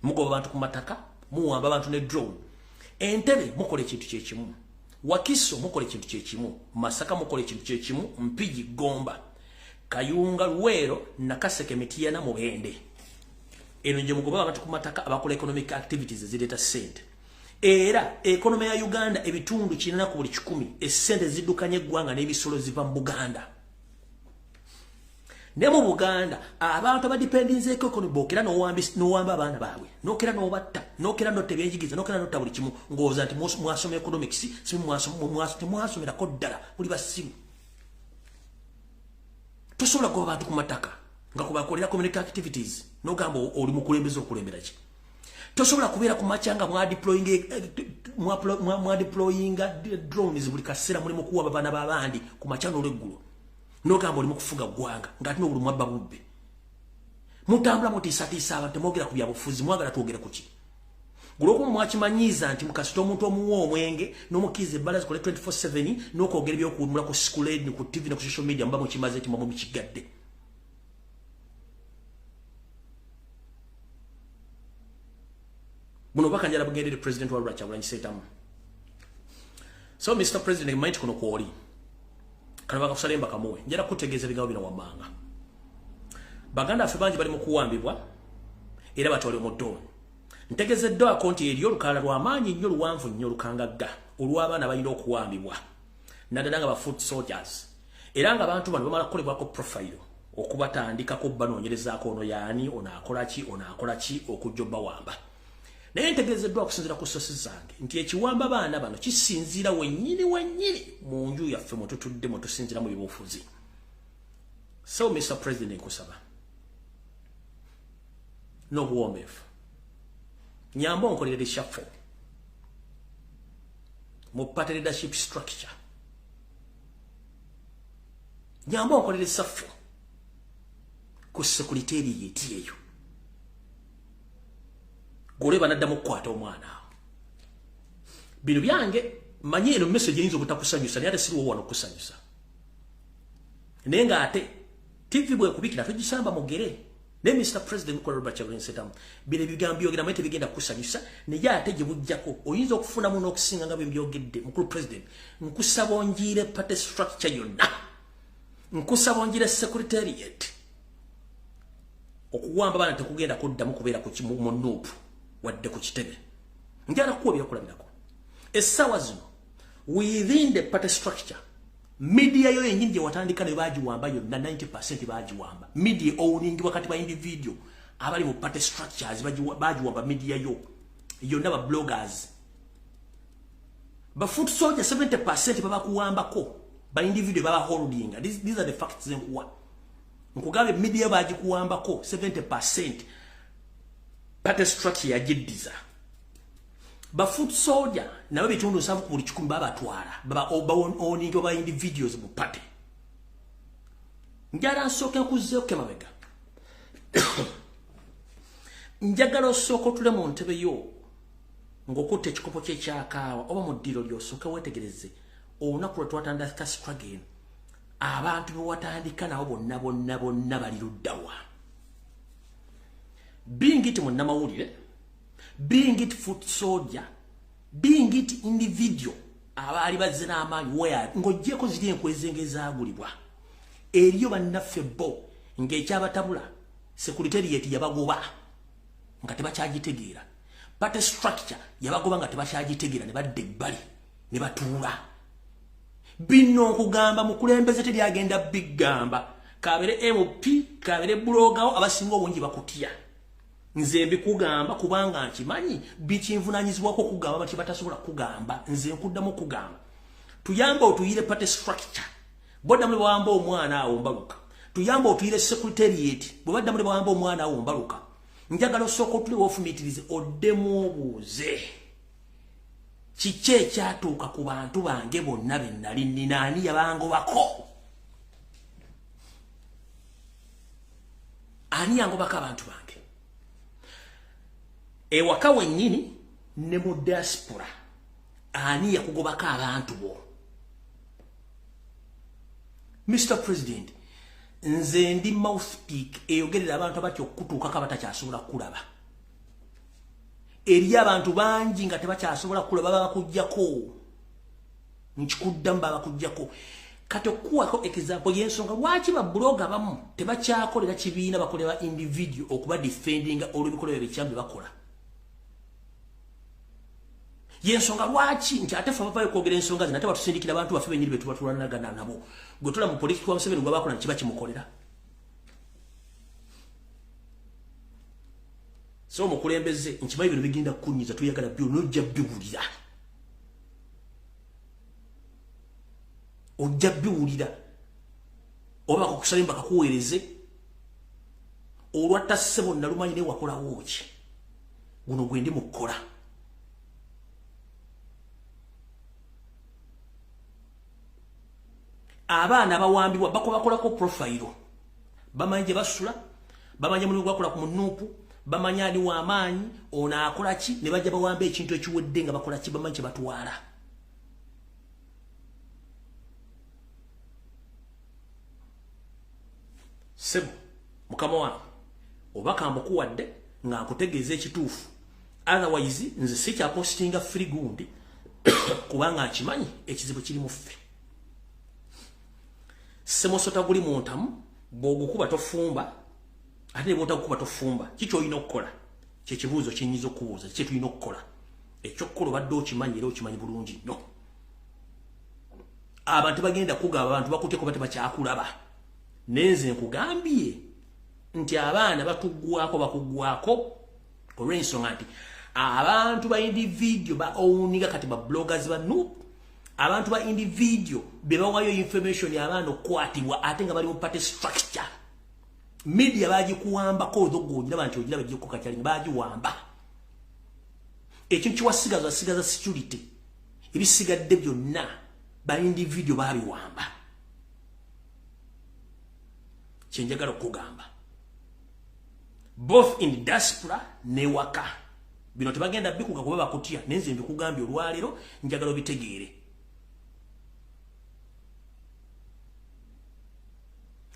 Mugoba abantu ku mataka, muwamba abantu ne drone. Entebe mukole kintu kyekimu. Wakiso mukole kintu kyekimu. Masaka mukole kintu kyekimu. Mpigi Gomba, Kayunga Luwero na Kaseke Mitiana Mubende. Eno nje mugoba abantu ku mataka abakola economic activities zileta sente. Era economy ya Uganda ebitundu 9 ku buli 10 esente zidukanye gwanga n'ebisolo ziva mu Buganda. Ne mu Buganda abantu abadipendinze economy bokera no wamba abana bawe. Nokera no batta, nokera no tebyenjigiza, nokera no tabuli kimu ngoza nti mwasoma economics, si mwasomera koddala muli basimu. Tosobola kuba abantu ku mataka nga kubakolera community activities no gambo oli mukulembeza okulembera ki. Tosobola kubeera ku machanga mwa deploying drones buli kaseera mulimu kuwa abana babandi ku machano olweggulo. No gambo oli mukufuga gwanga ngati no buli mwabba bubbe. Mutambula mutisatiisa abantu mwogera ku byabufuzi mwagala twogera ku ki. Guloko mwakimanyiza nti mukasito omuntu omuwa omwenge n'omukize balance kole 24/7 n'okwogera byokuwumula ku school aid ku TV na ku social media mbamo kimaze eti mwamu bikigadde. Muno bakanjala bugendere president wa Racha bulanyi setamu. So Mr. President might kuno kwoli. Kana bakakusalemba kamuwe. Njala kutegeeza bigawo bino wamanga. Baganda afe bangi bali mu kuwambibwa era batwali omuddo. Ntegezedde akonti eriyo olukala lw'amaanyi nnyo luwanvu nnyo lukangagga olw'abaana balina okuwambibwa naddala nga ba foot soldiers. Era nga abantu bano bamala kukolebwako profile okubatandikako banoonyerezaako ono yaani onaakola ki okujja bawamba. Naye ntegezeddwa okusinziira ku sosi zange nti ekiwamba baana bano kisinziira wennyini mu nju yaffe mwe tutudde mwe tusinziira mu byobufuzi. So Mr. President nkusaba n'obuwombeefu nyamba onkolere reshuffle mu party leadership structure. Nyamba onkolere reshuffle ku secretariat yeyo. Gole banaddamu kukwata omwana. Bino byange manyi eno message yinza obutakusanyusa naye ate siriwo wano okusanyusa. Naye nga ate TV bwe kubikira tugisamba mugere. Ne Mr. President kwa Robert Chagulanyi Ssentamu bile bigambo byogera mwete bigenda kusanyusa ne ate gye bujjako oyinza okufuna muno okusinga nga bwe byogedde mukulu president nkusaba onjire party structure yonna. Nkusaba onjire secretariat. Okuwamba bana tekugenda kuddamu kubeera ku kimu mu noopu wadde ku kitebe. Njala kuwa byakulabirako. Essaawa zino within the party structure media yo yenyini gye watandika ne bagiwamba yonna 90% bagiwamba. Media owning wakati ba individual abali mu party structures bagiwamba media yo yonna ba bloggers. Ba foot soldier 70% baba kuwambako ba individual baba holding. These are the facts zenkuwa. Nkugabe media bagikuwambako 70% party structure ya jiddiza. Ba foot soldier na bitundu 7 ku buli 10 baba twala baba owning ba individuals mu party. Njala nsoke kuzze okemabega. Njagala osoko tule mu ntebe yo ngokutte ekikopo kye kyakaawa oba mu ddiro lyosoka wetegereze olunaku lwe twatandika struggle abantu be watandika nabo bonna bali luddawa. Being it munnamawulire, being it foot soldier, being it individual abali bazze n'amaanyi where ng'oggyeko ziri enkwezi ezaagulibwa eriyo bannaffe bo ng'ekyabatabula secretariat yabagoba nga tebakyagitegeera. Party structure yabagoba nga tebakyagitegeera ne badda ebbali ne batuula. Bino nkugamba mukulembeze teryagenda bigamba kabere MP kabere blogawo abasinga obungi bakutya. Nze mbikugamba kubanga nkimanyi bikinvunanyizibwako kugamba bati batasobola kugamba. Nze nkuddamu kugamba tuyamba otuyire party structure bodda muli bawamba omwana awo mbaluka. Tuyamba otuyire secretariat bodda muli bawamba omwana awo mbaluka. Njagala osooka otuli wofumitirize oddemu obuuze kiki ekyatuuka ku bantu bange bonna be nnali ninaani yabangobako. ani yangobako abantu bange ewaka wennyini ne mu diaspora ani yakugobako abantu bo Mr. President nze ndi mouthpick eyogerera abantu abatyo okutuukako abatakyasobola kulaba eri abantu bangi nga tebakyasobola kulaba babakujjako nkikuddamu babakujjako kati okuwako example y'ensonga lwaki babloga abamu tebakyakolera kibiina bakolera individual okuba defendinga olw'ebikolwa ebikyambe bakola yensonga lwaki nti ate ffe bapayo kwogera ensonga zino ate batusindikira abantu baffe bennyini be tubatulwanagana nabo gwe tola mu politiki wa Museveni gwe bakola kiba kimukolera so mukulembeze nkimanyi bino bigenda kukunyiza tuyagala byo nojja biwulira ojja biwulira oba kukusalimba kakuweereze olwatta ssebo nalumanyi ne wakolawo ki guno gwe ndi mukola abaana bawambibwa bakolako profile bamanyi gye basula bamanyi mulimu gwakola ku munuupu bamanyi ali w'amaanyi ono akola ki ne bajja bawamba ekintu ekiwedde nga bakola ki bamanyi kye batwala sebo mukama wange obaka mbukuwadde nga nkutegeeza ekituufu otherwise nze sikyapostinga free gundi kubanga nkimanyi ekizibu kiri mu ffe semosota guli muntamu bw'ogukuba tofumba ate ne bw'otagukuba tofumba kiki olina okukola kyekibuuzo kyenyiza okubuuza kye tulina okukola ekyokukola obadde okimanyi era okimanyi bulungi nnyo abantu bagenda kugaba abantu bakutyeko bate bakyakulaba nenze nkugambye nti abaana batuggwako bakuggwako olw'ensonga nti abantu ba individual ba owninga kati ba bloggers ba nuupu abantu ba individual be bawayo information y'abaana okukwatibwa ate nga bali mu party structure media bagikuwambako odogonyira bantu ogira bagiko kakyali bagiwamba ekintu kiwasigaza security ebisigadde byonna ba individual babiwamba kyenjagala okugamba both in diaspora ne waka bino tebagenda bikuga kuba bakutya nenze mbikugambye olwaleero njagala obitegeere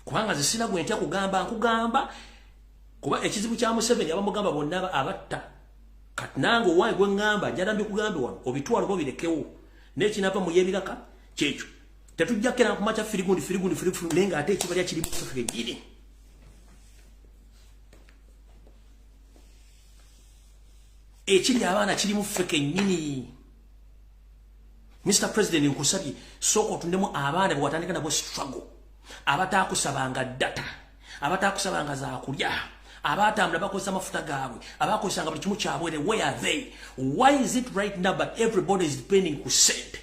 kubanga zisina gwe ntya nkugamba kuba ekizibu kya Museveni abamugamba bonna abatta kati nange owange gwe ngamba njala mbikugambe wano obitwalo bobirekewo n'ekinava mu yebiraka kyekyo tetujja kera kumacha firigundi nenga ate ekibalya kiri mu ffe giri ekiri abaana kiri mu ffe kennyini Mr. President nkusabye soko tundemu abaana bwe watandika nabo struggle abatakusabanga data abatakusabanga za kulya abatambula bakozesa mafuta gaabwe abakozesanga buli kimu kyabwe where are they why is it right now but everybody is depending to send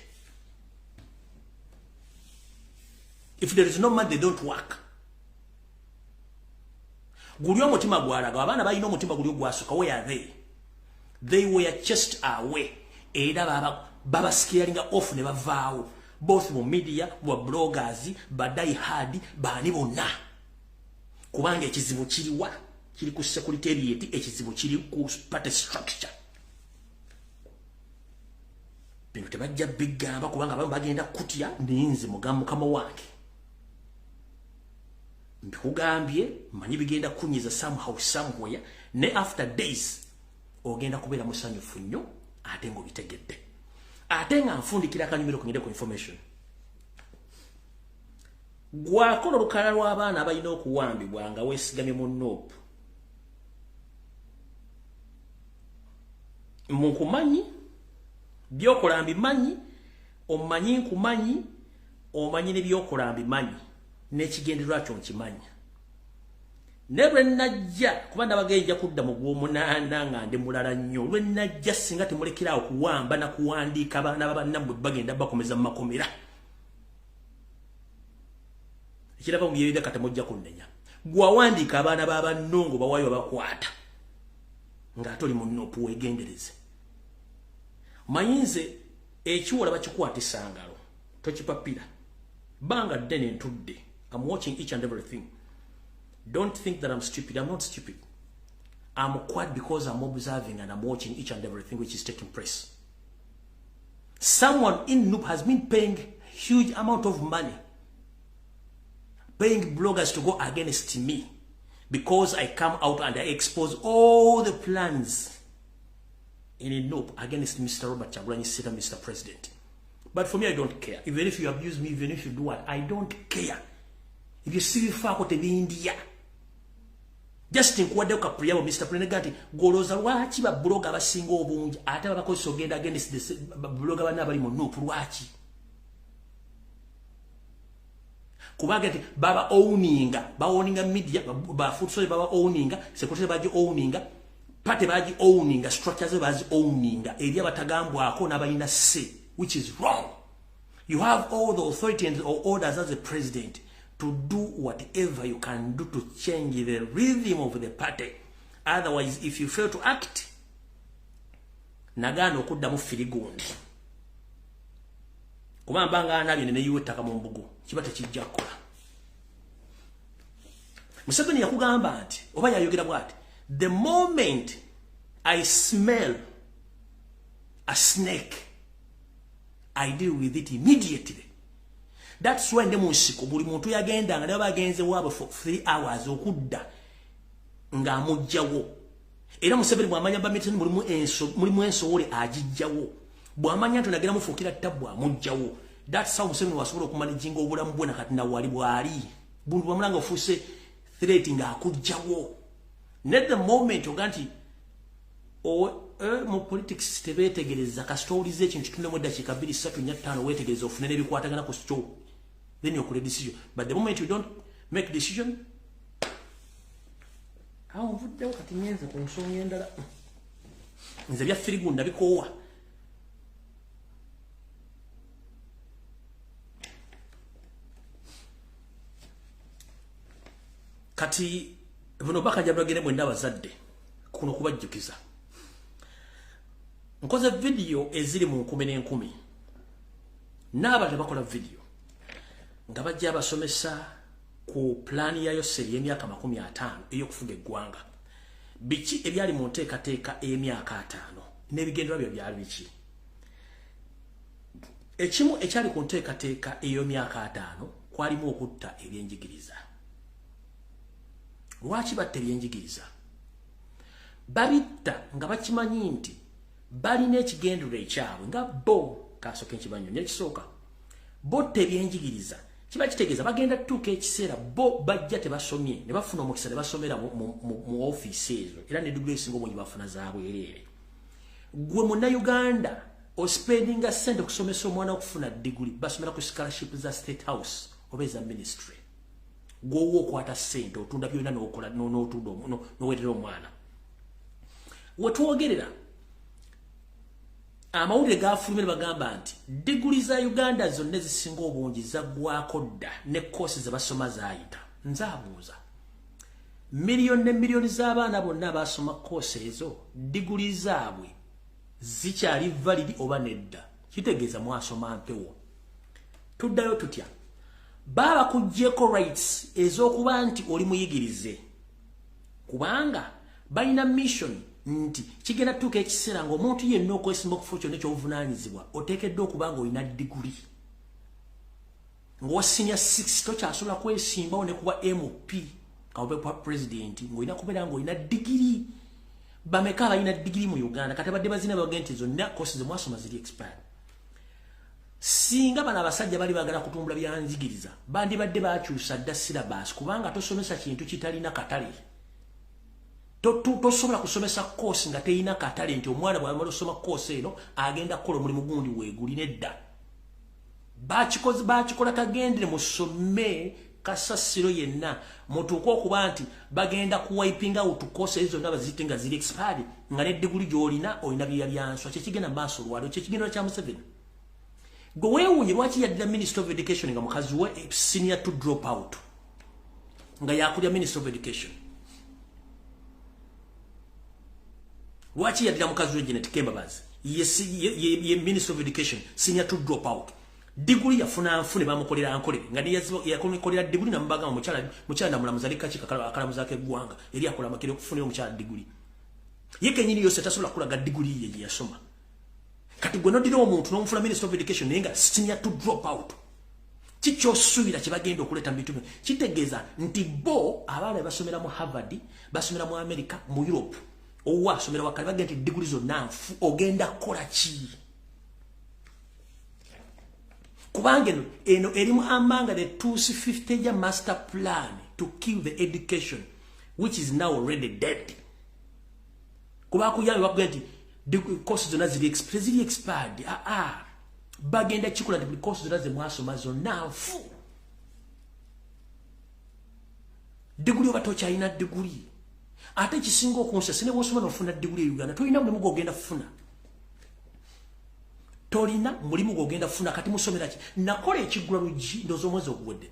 if there is no money they don't work guli omutima gwalaga abaana balina omutima guli ogwasuka where are they were just away era baba scaring off ne bavaawo both mu media wa bloggers badai hard bani bonna kubanga ekizibu kiriwa kiri ku secretariat ekizibu kiri ku party structure bino tebajja bigamba kubanga abamu bagenda kutya ninze mukama wange mbikugambye manyi bigenda kunyiza somehow somewhere ne after days ogenda kubeera musanyufu nnyo ate ngo bitegedde ate nga nfundikira akanyumiro kungende ku information gwakola olukala lw'abaana abalina okuwambibwa nga weesigamye mu nope munkumanyi byokola mbimanyi omanyi nkumanyi omanyi ne byokola mbimanyi n'ekigendererwa kyo nkimanyi ne lwe najja kuba nabagenja kudda mu gw'omunaana nga ndi mulala nnyo lwe najja singa temulekerawo kuwamba na kuwandiika abaana babannammwe bagenda bakomeza mu makomera ekiraba mu byebidaka temujja kunnenya gwawandiika abaana b'abannongo bawaayo babakwata ng'ate oli mu nopu weegendereze mayinze ekiwola bakikwatisa ngalo tokipapira banga ddene ntudde I'm watching each and everything Don't think that I'm stupid. I'm not stupid. I'm quiet because I'm observing and I'm watching each and everything which is taking place. Someone in Noob has been paying huge amount of money, paying bloggers to go against me because I come out and I expose all the plans in a Noob against Mr. Robert Kyagulanyi Ssentamu, Mr. President. But for me, I don't care. Even if you abuse me, even if you do what, I don't care. If you see me fako te be India, just think what they can priya Mr. President goloza lwaki ba blogger basinga obungi ate babakozesa ogenda against the blogger bana bali mu Noob lwaki? Kubaga ati baba owninga media ba footsoil baba owninga secretary baji owninga party baji owninga structures baji owninga eri abatagambwa ako nabalina say, which is wrong. You have all the authority and or orders as a president to do whatever you can do to change the rhythm of the party. Otherwise, if you fail to act, nagano kuddamu firigondi. Kumambanga anabye ne yiwe taka mu mbugu kibate kijja kola. Museveni yakugamba nti oba yayogera bwati, the moment I smell a snake, I deal with it immediately. That's why ndemu nsiko buli muntu yagenda nga bagenze wabo for 3 hours okudda nga amujjawo. Era Museveni bwamanya bamiteni mulimu ensowole agijjawo. Bwamanya tunagera mufukira tabwa amujjawo. That's how Museveni wasobola okumanajinga obulamu bwe nakati na wali bwali. Buntu bamulanga ofuse threat nga akujjawo. Net the moment oganti mu politics tebetegereza ka stories ekintu kitundemu dakika 2 3 4 5 wetegereza ofune nebikwatagana ku show. Then you make a decision. But the moment you don't make decision, how would they cut in the consuming end? Is a very good Nabikoa. Kati Vunobaka Jabagene when that was that day. Kunokuba Jukiza. Because a video is zilimu kumene nkumi. Naba tebakola video. Ngabajja basomesa ku plan ya Yoseri y'emyaka 50 eyokufuga eggwanga. Biki ebyali mu nteekateeka emyaka 5 n'ebigendera byo byali biki? Ekimu ekyali ku nteekateeka eyo myaka 5 kwalimu okutta ebyenjigiriza. Lwaki batta ebyenjigiriza? Babitta nga bakimanyi nti balina ekigendera ekyabwe nga bo kasoke nkibanyonya ekisooka. Botte ebyenjigiriza kiba kitegeeza bagenda tuuka ekiseera bo bajja tebasomye ne bafuna omukisa ne basomera mu office ezo era ne degree singo bonyi bafuna zaabwerere. Gwe Munnayuganda ospendinga sente okusomesa omwana okufuna degree basomera ku scholarship za State House oba eza ministry. Gwowo okwata sente otunda byonna n'okola n'otunda n'oweerera omwana. Wetwogerera amawulire gafulumira bagamba nti degree za Uganda zonna zisinga obungi zaggwako dda ne courses ze basoma zaayita. Nzaabuuza miliyoni ne miliyoni z'abaana bonna basoma course ezo degree zaabwe zikyali valid oba nedda? Kitegeeza mwasoma mpewo. Tuddayo tutya? Baba kujjeko rights ez'okuba nti oli muyigirize kubanga balina mission nti kigenda tuuka ekiseera ng'omuntu yenna okwesimba okufa kyonna ekyobuvunaanyizibwa oteekeddwa okuba nga olina diguli. Ng'owa senior 6 tokyasobola kwesimbawo ne kuba MP nga obe kwa president ng'olina kubeera ng'olina digiri. Bameka abalina digiri mu Uganda kati badde bazina bagenda nti zonna courses mwasoma ziri expired. Singa bana abasajja bali bagala kutumbula byanjigiriza bandibadde bakyusa dda syllabus kubanga tosomesa kintu kitalina katale. Tosobola kusomesa course nga teyina katale nti omwana bw'amala osoma course eno agenda kukola omulimu gundi weeguli nedda. Bakikola kagendere musome kasasiro yenna mutuuka okuba nti bagenda kuwipinga out course ezo zonna baziyite nga ziri expired nga ne diguli gy'olina olina byabyanswa kyekigenda maaso olwaliro kyekigendera kya Museveni. Gwe weewuunye lwaki yaddira Minister of Education nga mukazi we senior to drop out nga yakulya Minister of Education? Lwaki yaddira mukazi we Janet Kembabazi ye Minister of Education senior to drop out? Diguli yafuna nfune bamukolera ankolere ngadi yakomekolera diguli nambaga muchala namulamuza likachi akalamuza ke gwanga eri akola makire okufunira omuchala diguli yeke nyini yose tasola kulaga diguli ye yasoma kati gwe nodira omuntu n'omufuna Minister of Education nenga senior to drop out kicho suubira kibagenda okuleta mbitume kitegeeza nti bo abaana basomera mu Harvard basomera mu America mu Europe owa somera wakali bagenda diguli zonna nfu ogenda kola ki kubange eno erimu amanga the 250 ya master plan to kill the education which is now already dead kubaku yawe bakugenti courses zonna zili expired bagenda chikula ndi courses zonna ze mwasoma zonna nfu diguli obatocha ina diguli ate kisingo okunsa sine bosoma nofuna diguli e Uganda tolina mulimu gogenda funa tolina mulimu gogenda funa kati musomera ki nakola ekigula luji ndozo mwezi okuwedde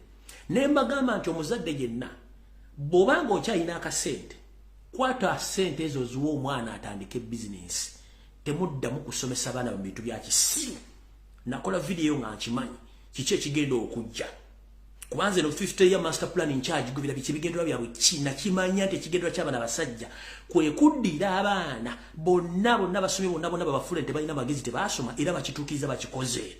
ne mbagamba nti omuzadde yenna bobanga okyayina akasente kwata sente ezo zuwa omwana atandike business temuddamu kusomesa abaana mu bintu bya kisiru nakola video nga nkimanyi kiki ekigenda okujja kubanze no 50 ya master plan in charge gubira bikibigendwa byabwe kina kimanya nti ekigendwa ky'abana basajja kwe kuddira abaana bonna basomye bonna babafule nti balina magezi tebasoma era bakitukiza bakikoze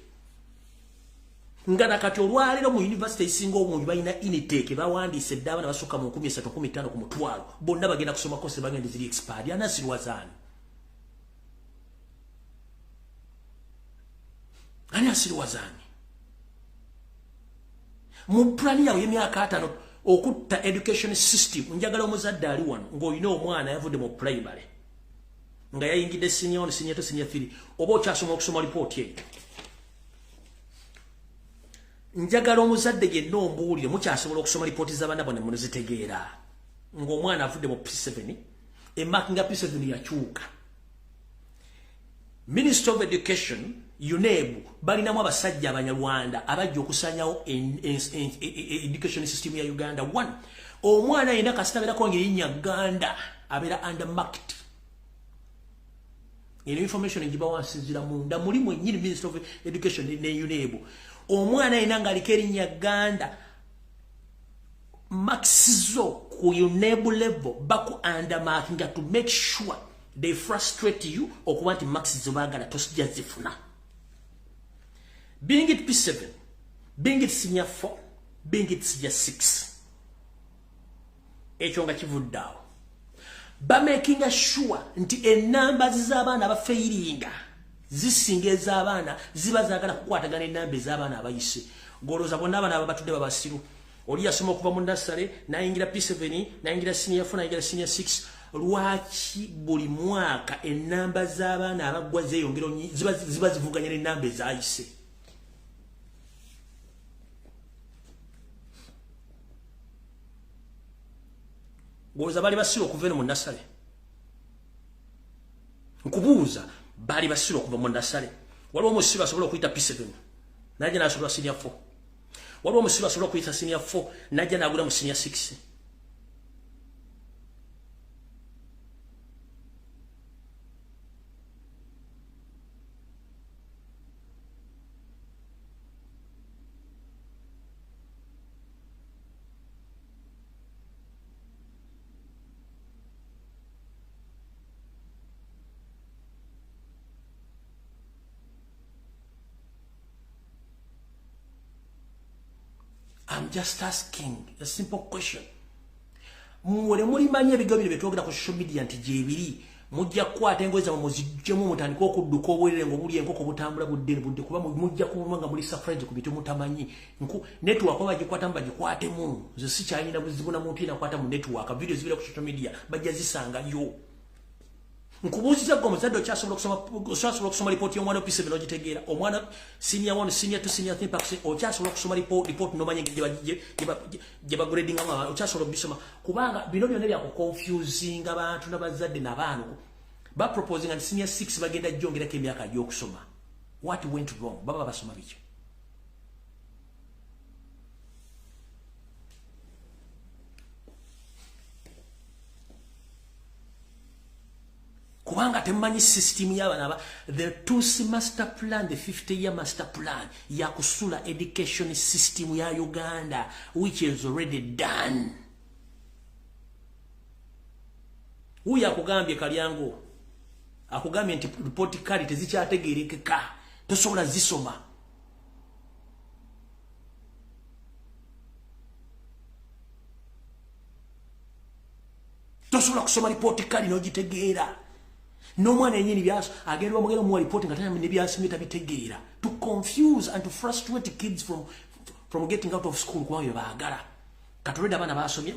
ngana kati olwaliro mu university isinga omungi balina intake bawandise dda abana basuka mu 1315 ku mutwalo bonna bagenda kusoma course bagenda ziri expired anasirwazani mu plan yawe y'emyaka 5 okutta education system njagala omuzadde ali wano ng'olina omwana yavudde mu primary nga yayingidde senior 3 oba okyasoma okusoma report ye njagala omuzadde yenna ombuulire mukyasobola okusoma report z'abaana bonna munozitegeera ng'omwana avudde mu P7 emakinga P7 yakyuka Minister of Education UNEB balinamu abasajja abanyarwanda abajja okusanyawo education system ya Uganda. 1 omwana yena kasita ko ngirinya Uganda abera undermarked. Ino information njiba wansinzira munda mulimu nyini Minister of Education ne UNEB omwana yena ngalikerinya Uganda maxizo ku UNEB level baku undermarking to make sure they frustrate you okuba nti maxizo bagala tosijja zifuna. Being it P7, being it senior 4, being it senior 6. Echonga chivudao. Ba making sure nti enamba z'abaana abafeiringa zisinge z'abaana ziba zagala kukwatagana enamba z'abaana abayise. Goloza bonna abaana abatudde babasiru. Oli yasoma okuva mu ndasale nayingira P7, nayingira senior 4, nayingira senior 6. Lwaki buli mwaka enamba z'abaana abagwa zeyongera ziba zivuganya n'enamba ezayise. Goza bali basiro okuva mu ndasale. Nkubuuza bali basiro okuva mu ndasale. Waliwo omusibe asobola okuyita P7 najja n'asobola senior 4. Waliwo omusibe asobola okuyita senior 4 najja n'agula mu senior 6. I'm just asking a simple question. Mwole muri manye ebigabire betwogera ku social media nti jebiri mujja kwata engoza mu muzijjemu mutandika okudduka obwerere ngo buli enkoko butambula budde kuba mujja kulumanga muri surprise ku bitu mutamanyi nku network bagikwata bagikwatemu nze si kyayina buzibu na muntu ina kwata mu network video zibira ku social media bajja zisanga yo nkubuuziza gwo muzadde okyasobola okusoma report y'omwana P7 ogitegeera omwana senior 1 senior 2 senior 3 pakse okyasobola okusoma report nomanye gye bagrading ama okyasobola obisoma kubanga bino byonna bya confusing abantu n'abazadde n'abaana ba proposing and senior 6 bagenda jjongerako emyaka gy'okusoma. What went wrong? Baba basoma biki? kubanga temanyi system y'abana the Tusi master plan, the 50-year master plan ya kusula education system ya Uganda, which is already done. Uya akugambye Kalyango, akugambye nti report card tezikyategerekeka, tosobola zisoma. Tosobola kusoma report card n'ogitegeera. N'omwana yennyini byaso agerwa mugero mu report nga tanya ne byasimita bitegeera, to confuse and to frustrate kids from getting out of school kwa baagala. Katoleda abana basomye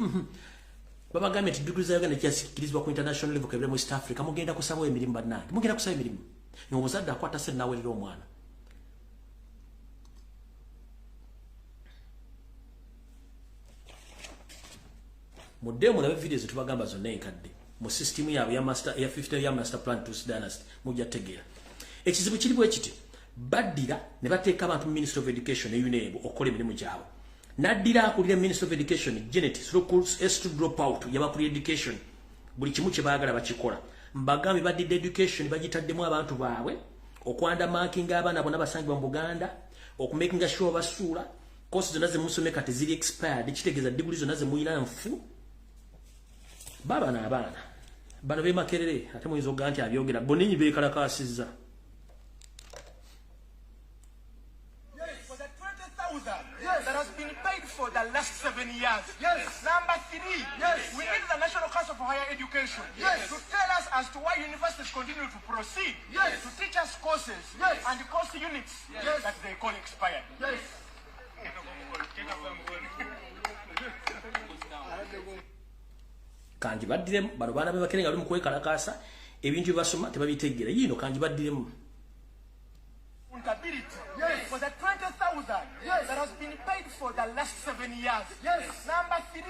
baba gambe nti degrees za Uganda kyasikirizwa ku international level kebere mu East Africa, mugenda kusaba emirimu bannange, mugenda kusaba emirimu n'omuzadde akwata se nawe lero omwana. Mudemu na videos tubagamba zonna enkadde mu system yaabwe ya master ya 50 ya master plan to dynasty mujja tegera ekizibu kiri bwe kiti baddira ne bateeka abantu mu Ministry of Education eyunebo okole emirimu gyabwe naddira akulira Ministry of Education Janet schools to drop out yabakuli education buli kimu kye baagala bakikola mbagambi baddidde education bagitaddemu abantu baabwe okwanda marking abaana bonna basangibwa mu Buganda okumakinga sure basuula courses zonna ze musome kati ziri expired kitegeeza degree zonna ze muyina nfu baba na abana bano be makerere ate muyinza okuga nti abyogera boninyi beekalakaasizza. That has been paid for the last 7 years. Yes. Number 3, yes. We need the National Council for Higher Education to tell us as to why universities continue to proceed to teach us courses and course units that they call expired. Yes. Kanji baddiremu bano baana be bakerenga bali mu kwekalakaasa ebintu basoma tebabitegeera yino kanji baddiremu. For the 20,000 that has been paid for the last 7 years. Number 3,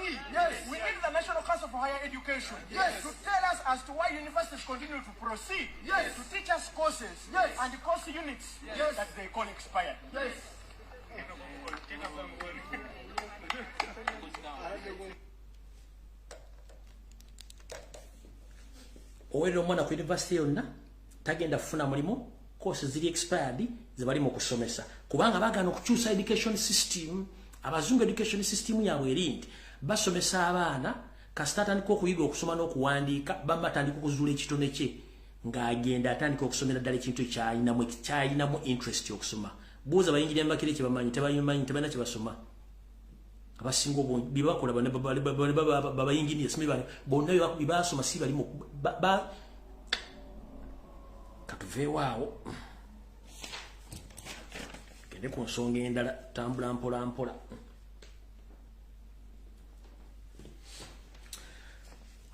we need the National Council for Higher Education to tell us as to why universities continue to proceed to teach us courses and course units that they call expired. Owero mwana ku university yonna tagenda kufuna mulimu courses ziri expired zibali mu kusomesa kubanga bagana okukyusa education system abazungu education system yaabwe erindi basomesa abaana kasita atandika okuyiga okusoma n'okuwandiika bamba atandika okuzuula ekitone kye ng'agenda atandika okusomera ddala ekintu kyayinamu interest okusoma buuza bayingirira mbakire kye bamanyi tebayimanyi tebalina kye basoma abasinga obungi bibakola babayingirira simi bonna bibasoma si bali mu katuveewaawo gende ku nsonga endala tambula mpola mpola.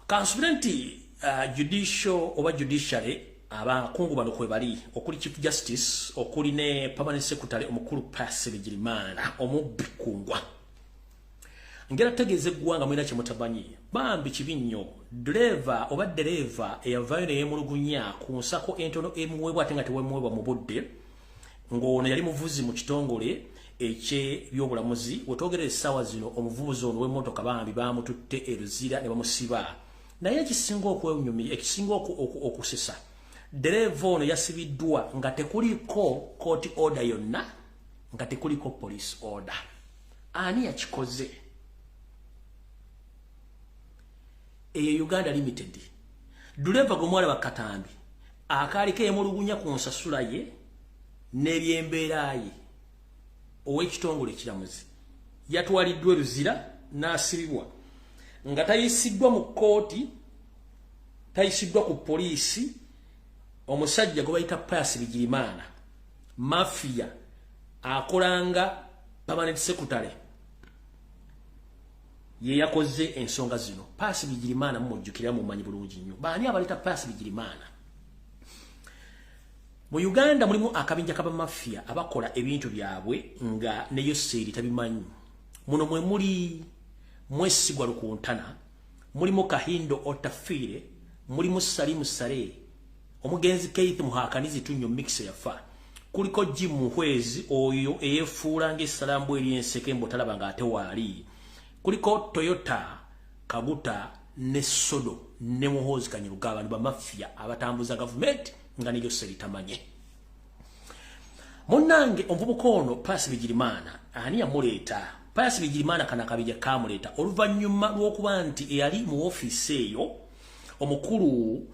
Kansubira nti judicial oba judiciary abakungu bano kwe bali okuli chief justice okuli ne permanent secretary omukulu Pass Bigirimana omubbi kungwa ngera tegeze gwanga mwina kye mutabanyi bambi kibinyo driver oba dereva eyavayo ne yemulugunya ku nsako entono emuwebwa ate nga tewemwebwa mu budde ng'ono yali muvuzi mu kitongole ekye byobulamuzi wetwogerera essaawa zino omuvuzi ono w'emmotoka bambi bamututte eruzira ne bamusiba naye ekisinga okwewunyumya ekisinga okusesa dereva ono yasibiddwa nga tekuliko court order yonna nga tekuliko police order. Ani yakikoze? Eyo Uganda Limited dereva gomwala bakatambi akaaliko yemulugunya ku nsasula ye n'ebyembeera ye ow'ekitongole ekiramuzi yatwaliddwa eruzira n'asibibwa nga tayisiddwa mu kooti tayisiddwa ku poliisi omusajja gwe bayita Pass Bigirimana mafia akolanga permanent secretary ye yakoze ensonga zino. Pass Bigirimana mumujjukira mumanyi bulungi nnyo baani abaleta Pass Bigirimana. Mu Uganda mulimu akabinja kaba mafia abakola ebintu byabwe nga ne Yoseri tabimanyi. Muno mwe muli Mwesigwa Lukuntana, mulimu Kahindo Otafire, mulimu Salimu Sare, omugenzi Keith Muhakanizi tunyo mix yafa. Kuliko Jim Muhwezi oyo eyefuula ng'essalambu eri enseke mbotalaba ng'ate waali. Kuliko Toyota Kaguta ne Sodo ne Muhoozi Kanyuga abantu ba mafia abatambuza government nga ne Yoseri tamanye. Munnange omuvubuka ono Paasi Bigirimana ani yamuleeta? Paasi Bigirimana kana kabija kamuleeta oluvannyuma lw'okuba nti eyali mu office eyo omukulu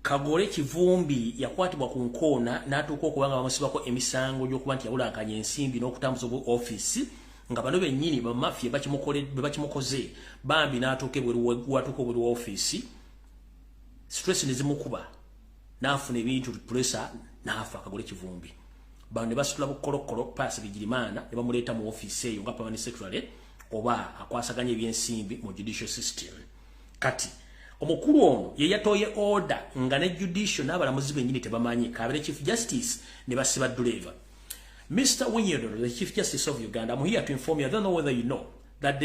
Kagore Kivumbi yakwatibwa ku nkoona n'atuuka okubanga bamusibako emisango gy'okuba nti yabulankanya ensimbi n'okutambuza office nga bano bennyini ba mafia bakimukoze bambi n'atuuka obweru office stress ne zimukuba n'afuna ebintu pressure n'afa Kagore Kivumbi. Bano ne basitula bukolokolo Paasi Bigirimana ne bamuleeta mu office eyo nga permanent secretary oba akwasaganya ebyensimbi mu judicial system. Kati omukulu ono ye yatoye order nga ne judicial n'abalamuzi bennyini tebamanyi kabere chief justice ne basiba driver. Mr. Winyedo, the Chief Justice of Uganda, I'm here to inform you, I don't know whether you know, that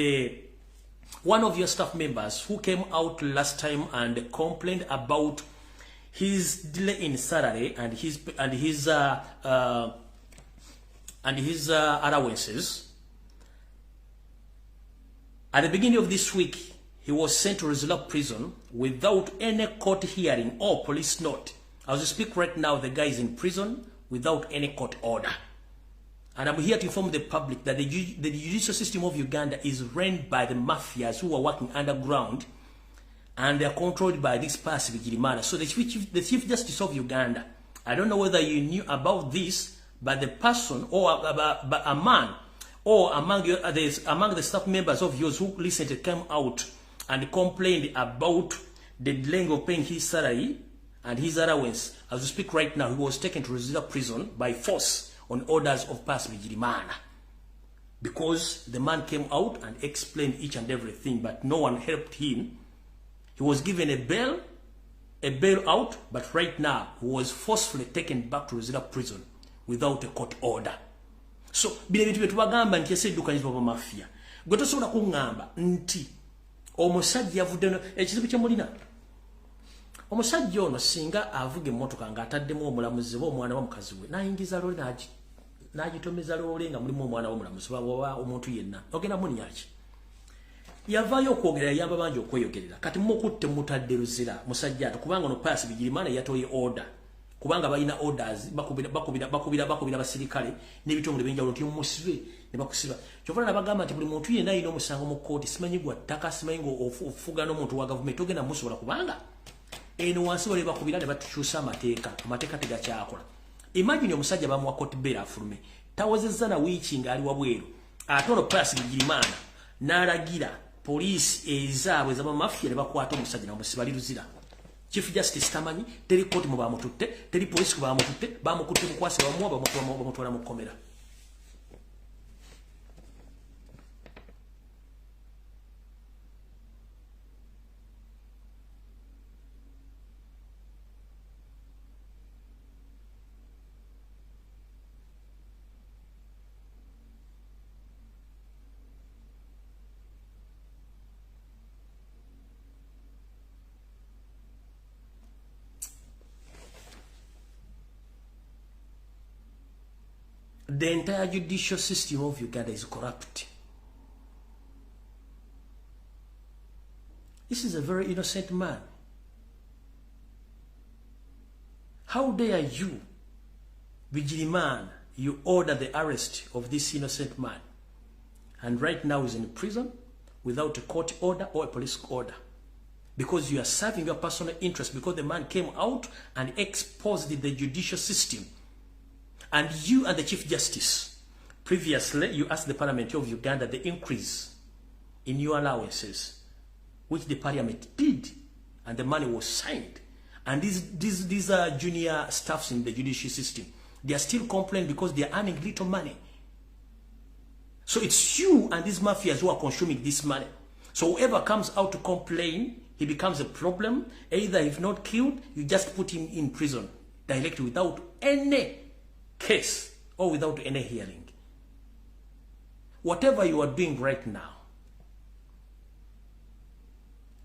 one of your staff members who came out last time and complained about his delay in salary and his allowances, at the beginning of this week, he was sent to Reserve prison without any court hearing or police note. As we speak right now, the guy is in prison without any court order. And I'm here to inform the public that the judicial system of Uganda is run by the mafias who are working underground, and they are controlled by this Paasi Bigirimana. So the Chief Justice of Uganda, I don't know whether you knew about this, but the person or a man or among the staff members of yours who recently came out and complained about the delay of paying his salary and his allowance. As we speak right now, he was taken to Reserve prison by force on orders of Paasi Bigirimana, because the man came out and explained each and everything, but no one helped him. He was given a bail out, but right now he was forcefully taken back to Reserve prison without a court order. So bino bintu betubagamba nti eseddukanyizibwa ba mafia gwe tosobola kuŋŋamba nti omusajja yavuddeno ekizibu kye mulina. Omusajja ono singa avuga emmotoka ng'ataddemu omulamuzi oba omwana wa mukazi we n'ayingiza loole n'agitomeza loole nga mulimu omwana w'omulamuzi oba omuntu yenna, ogenda munya ki? Yavaayo okwogera yayamba bangi okweyogerera. Kati mukutte mutadde luzira musajja ato kubanga ono Paasi Bigirimana yatoye order, kubanga balina orders bakubira basirikale n'ebitongole ebyenjawulo nti musibe ne bakusiba. Kyova nabagamba nti buli muntu yenna alina omusango mu kkooti, simanyi gwa ttaka, simanyi ng'ofuga n'omuntu wa gavumenti ogenda musobola kubanga eno wansi wale bakubira ne batukyusa amateeka tegakyakola. Imagine omusajja bamuwa court bail afulume tawezezza na wiiki ng'ali wabweru, ate ono Paasi Bigirimana n'alagira poliisi ezaabwe ez'abamafia ne bakwata omusajja n'amusiba liruzira. Chief Justice tamanyi, teri kooti mu bamututte, teri poliisi ku bamututte, bamukutte mukwase bamuwa bamutwala mu kkomera. The entire judicial system of Uganda is corrupt. This is a very innocent man. How dare you, Bigirimana, you order the arrest of this innocent man, and right now he's in prison without a court order or a police order, because you are serving your personal interest, because the man came out and exposed the judicial system. And you and the Chief Justice, previously you asked the Parliament of Uganda the increase in your allowances, which the Parliament did, and the money was signed. And these are junior staffs in the judicial system. They are still complaining because they are earning little money. So it's you and these mafias who are consuming this money. So whoever comes out to complain, he becomes a problem. Either if not killed, you just put him in prison directly without any case or without any hearing. Whatever you are doing right now,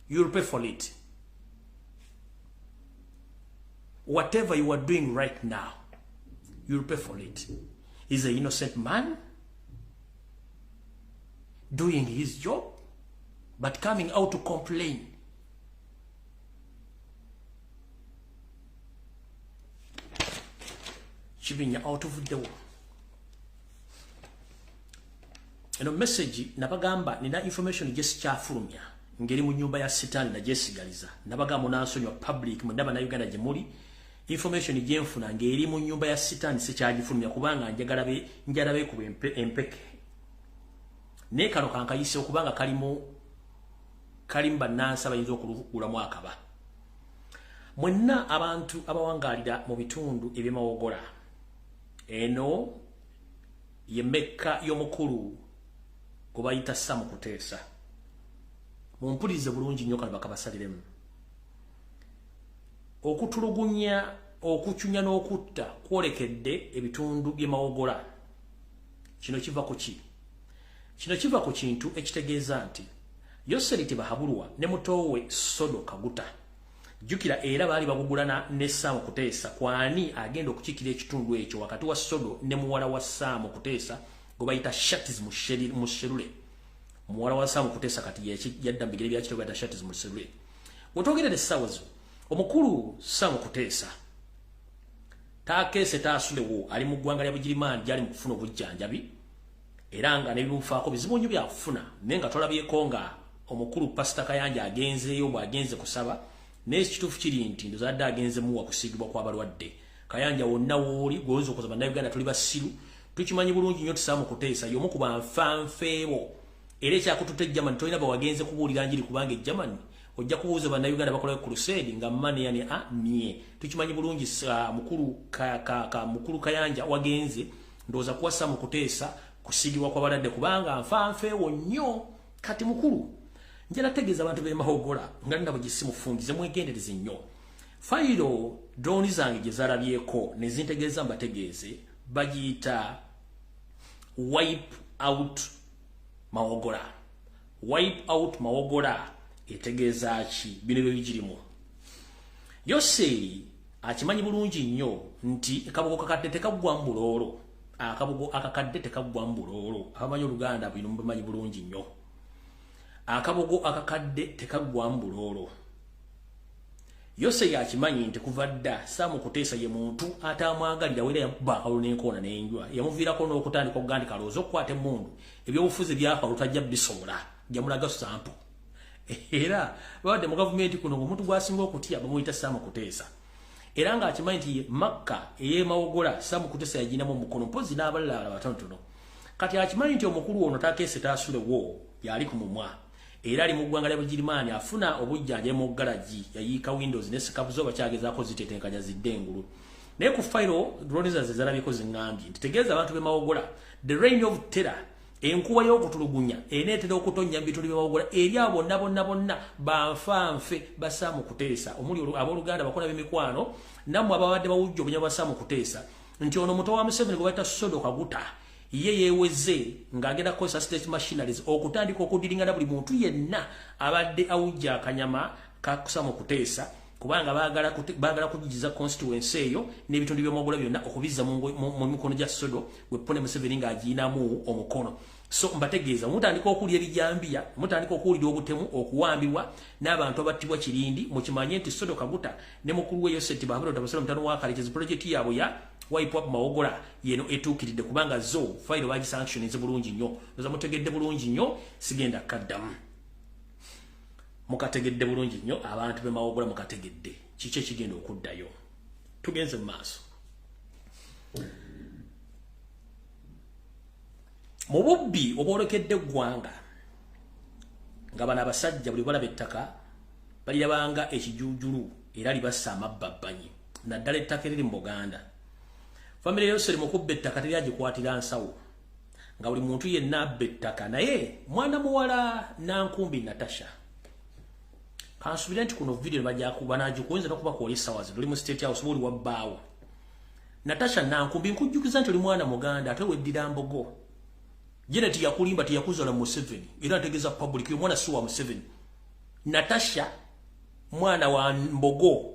you'll pay for it. Whatever you are doing right now, you'll pay for it. He's an innocent man doing his job, but coming out to complain Chibinya out of the war. Eno message nabagamba nina information just chafulumya ngeri mu nyumba ya sitani na jesigaliza nabagamba nansonyo public mundaba na Uganda jemuli information jenfuna ngeri mu nyumba ya sitani sekyagifulumya kubanga njagalabe ku empeke ne kano kankayise okubanga kalimba nansa bayinza okulugula mwaka ba mwenna abantu abawangalira mu bitundu ebyemawogola eno yemeka yomukulu kubayita Samu Kuteesa mumpulize bulungi nnyo kalaba kabasaliremu okutulugunya okuchunya n'okutta kwolekedde ebitundu byemawogola kino kiva ku ki kino kiva ku kintu ekitegeeza nti Yoseri tebahabulwa ne mutowe Sodo Kaguta jukira era bali bagugulana ne Samu Kuteesa kwani agenda okukikira ekitundu ekyo wakati wa Sodo ne muwala wa Samu Kuteesa gobayita Shatiz Musherule muwala wa Samu Kuteesa kati yadda mbigere bya kito gobayita Shatiz Musherule wotogere sawazo omukulu Samu Kuteesa takese tasulewo ali mu ggwanga lya Bugirimani jali mu kufuna obujjanjabi era nga nebimufaako bizibu nnyo byakufuna nenga tolabyeeko nga omukulu Pastor Kayanja agenzeeyo bwagenze kusaba n'ekituufu kiri nti ndozadde agenze muwa kusigibwa kw'abalwadde Kayanja wonna wooli gwoza okuza bannayuganda tuli basiru tukimanyi bulungi nnyo Samu Kuteesa y'omu ku banfanfeebo era ekyakututta Germany tolina bawagenze kubuulira njiri kubanga Germany ojja kubuuza bannayuganda bakola crusade nga mani yani mie tukimanyi bulungi mukulu Kayanja wagenze ndooza kuwa Samu Kuteesa kusigibwa kw'abalwadde kubanga nfanfeewo nnyo kati mukulu njala tegeza abantu b'emahogola nga ndabo gisimufungize mwegendereze nnyo fayiro drone zange gye zalabyeko ne zintegeeza mbategeeze bagiyita wipe out mawogola etegeeza ki bino bye bigirimu Yoseri akimanyi bulungi nnyo nti akabogo kakadde tekaggwa mbuloolo akabogo akakadde tekaggwa mbuloolo abamanyi Oluganda bino mubimanyi bulungi nnyo akabogo akakadde tekaggwa mbuloolo Yoseri akimanyi nti kuva dda Samu Kuteesa ye muntu atamwagalira wera yabaakalu n'enkoona n'enjwa yamuviirako n'okutandika okugandika alowooza okukwata emmundu ebyobufuzi byakalu tajja bisobola jamulaga sampo era babadde mu gavumenti kuno omuntu gwasinga okutya bamuyita Samu Kuteesa era nga akimanyi nti Makka ey'emawogola Samu Kuteesa yaginamu omukono mpozi n'abalala batonotono kati akimanyi nti omukulu ono takeese taasulewo yali ku mumwa era ali mu ggwanga lya Bugirimani afuna obujjanja mu galaji yayiika Windows ne sikabuzo bakyagezaako zitetenkanya ziddengulu naye ku fayiro drone zalabyeko zingambye nti tegeeza abantu b'emawogola the reign of terror enkuba y'okutulugunya eneetera okutonnya mu bitundu by'emawogola eri abo bonna banfanfe ba Samu Kuteesa omuli abooluganda bakola b'emikwano nammwe ababadde bawujja obunya bwa Samu Kuteesa nti ono muto wa Museveni gwe bayita Sodo Kaguta ye yeweze ng'agenda kukozesa state machineries okutandika okudiringana buli muntu yenna abadde awujja akanyama ka Samu Kuteesa kubanga baagala kujiza constituency eyo n'ebitundu by'emawogola byonna okubizza mu mikono gya Sodo wepone Museveni ng'agiinamu omukono so mbategeeza mutandika okuwulira ebijambiya mutandika okuwulira obutemu okuwambibwa n'abantu abattibwa kirindi mukimanye nti Sodo Kaguta ne mukulu we Yoseri bahabula otabasala mutano wa Kalekezi project yaabwe ya wipe up mawogola yeno etuukiridde kubanga zo fayiro bagisanctionize bulungi nnyo oza mutegedde bulungi nnyo sigenda kaddamu mukategedde bulungi nnyo abantu b'emawogola mukategedde kiki ekigenda okuddayo tugenze mu maaso mu bubbi obwolekedde eggwanga nga bano abasajja buli balaba ettaka balirabanga ekijuujulu era libassa amabbabbanyi naddala ettaka eriri mu Buganda famire Yoseri mukubba ettaka teryagikwatira nsawo nga buli muntu yenna abba ettaka naye mwana muwala Nankumbi Natasha kansubire nti kuno video banagikuwinza nokuba kuoli sawazi tuli mu state house buli wabbaawo Natasha Nankumbi nkujjukiza nti oli mwana Muganda ate weddira Mbogo Janet yakulimba tiyakuzola mu Museveni era ategeeza public yo mwana si wa Museveni Natasha mwana wa Mbogo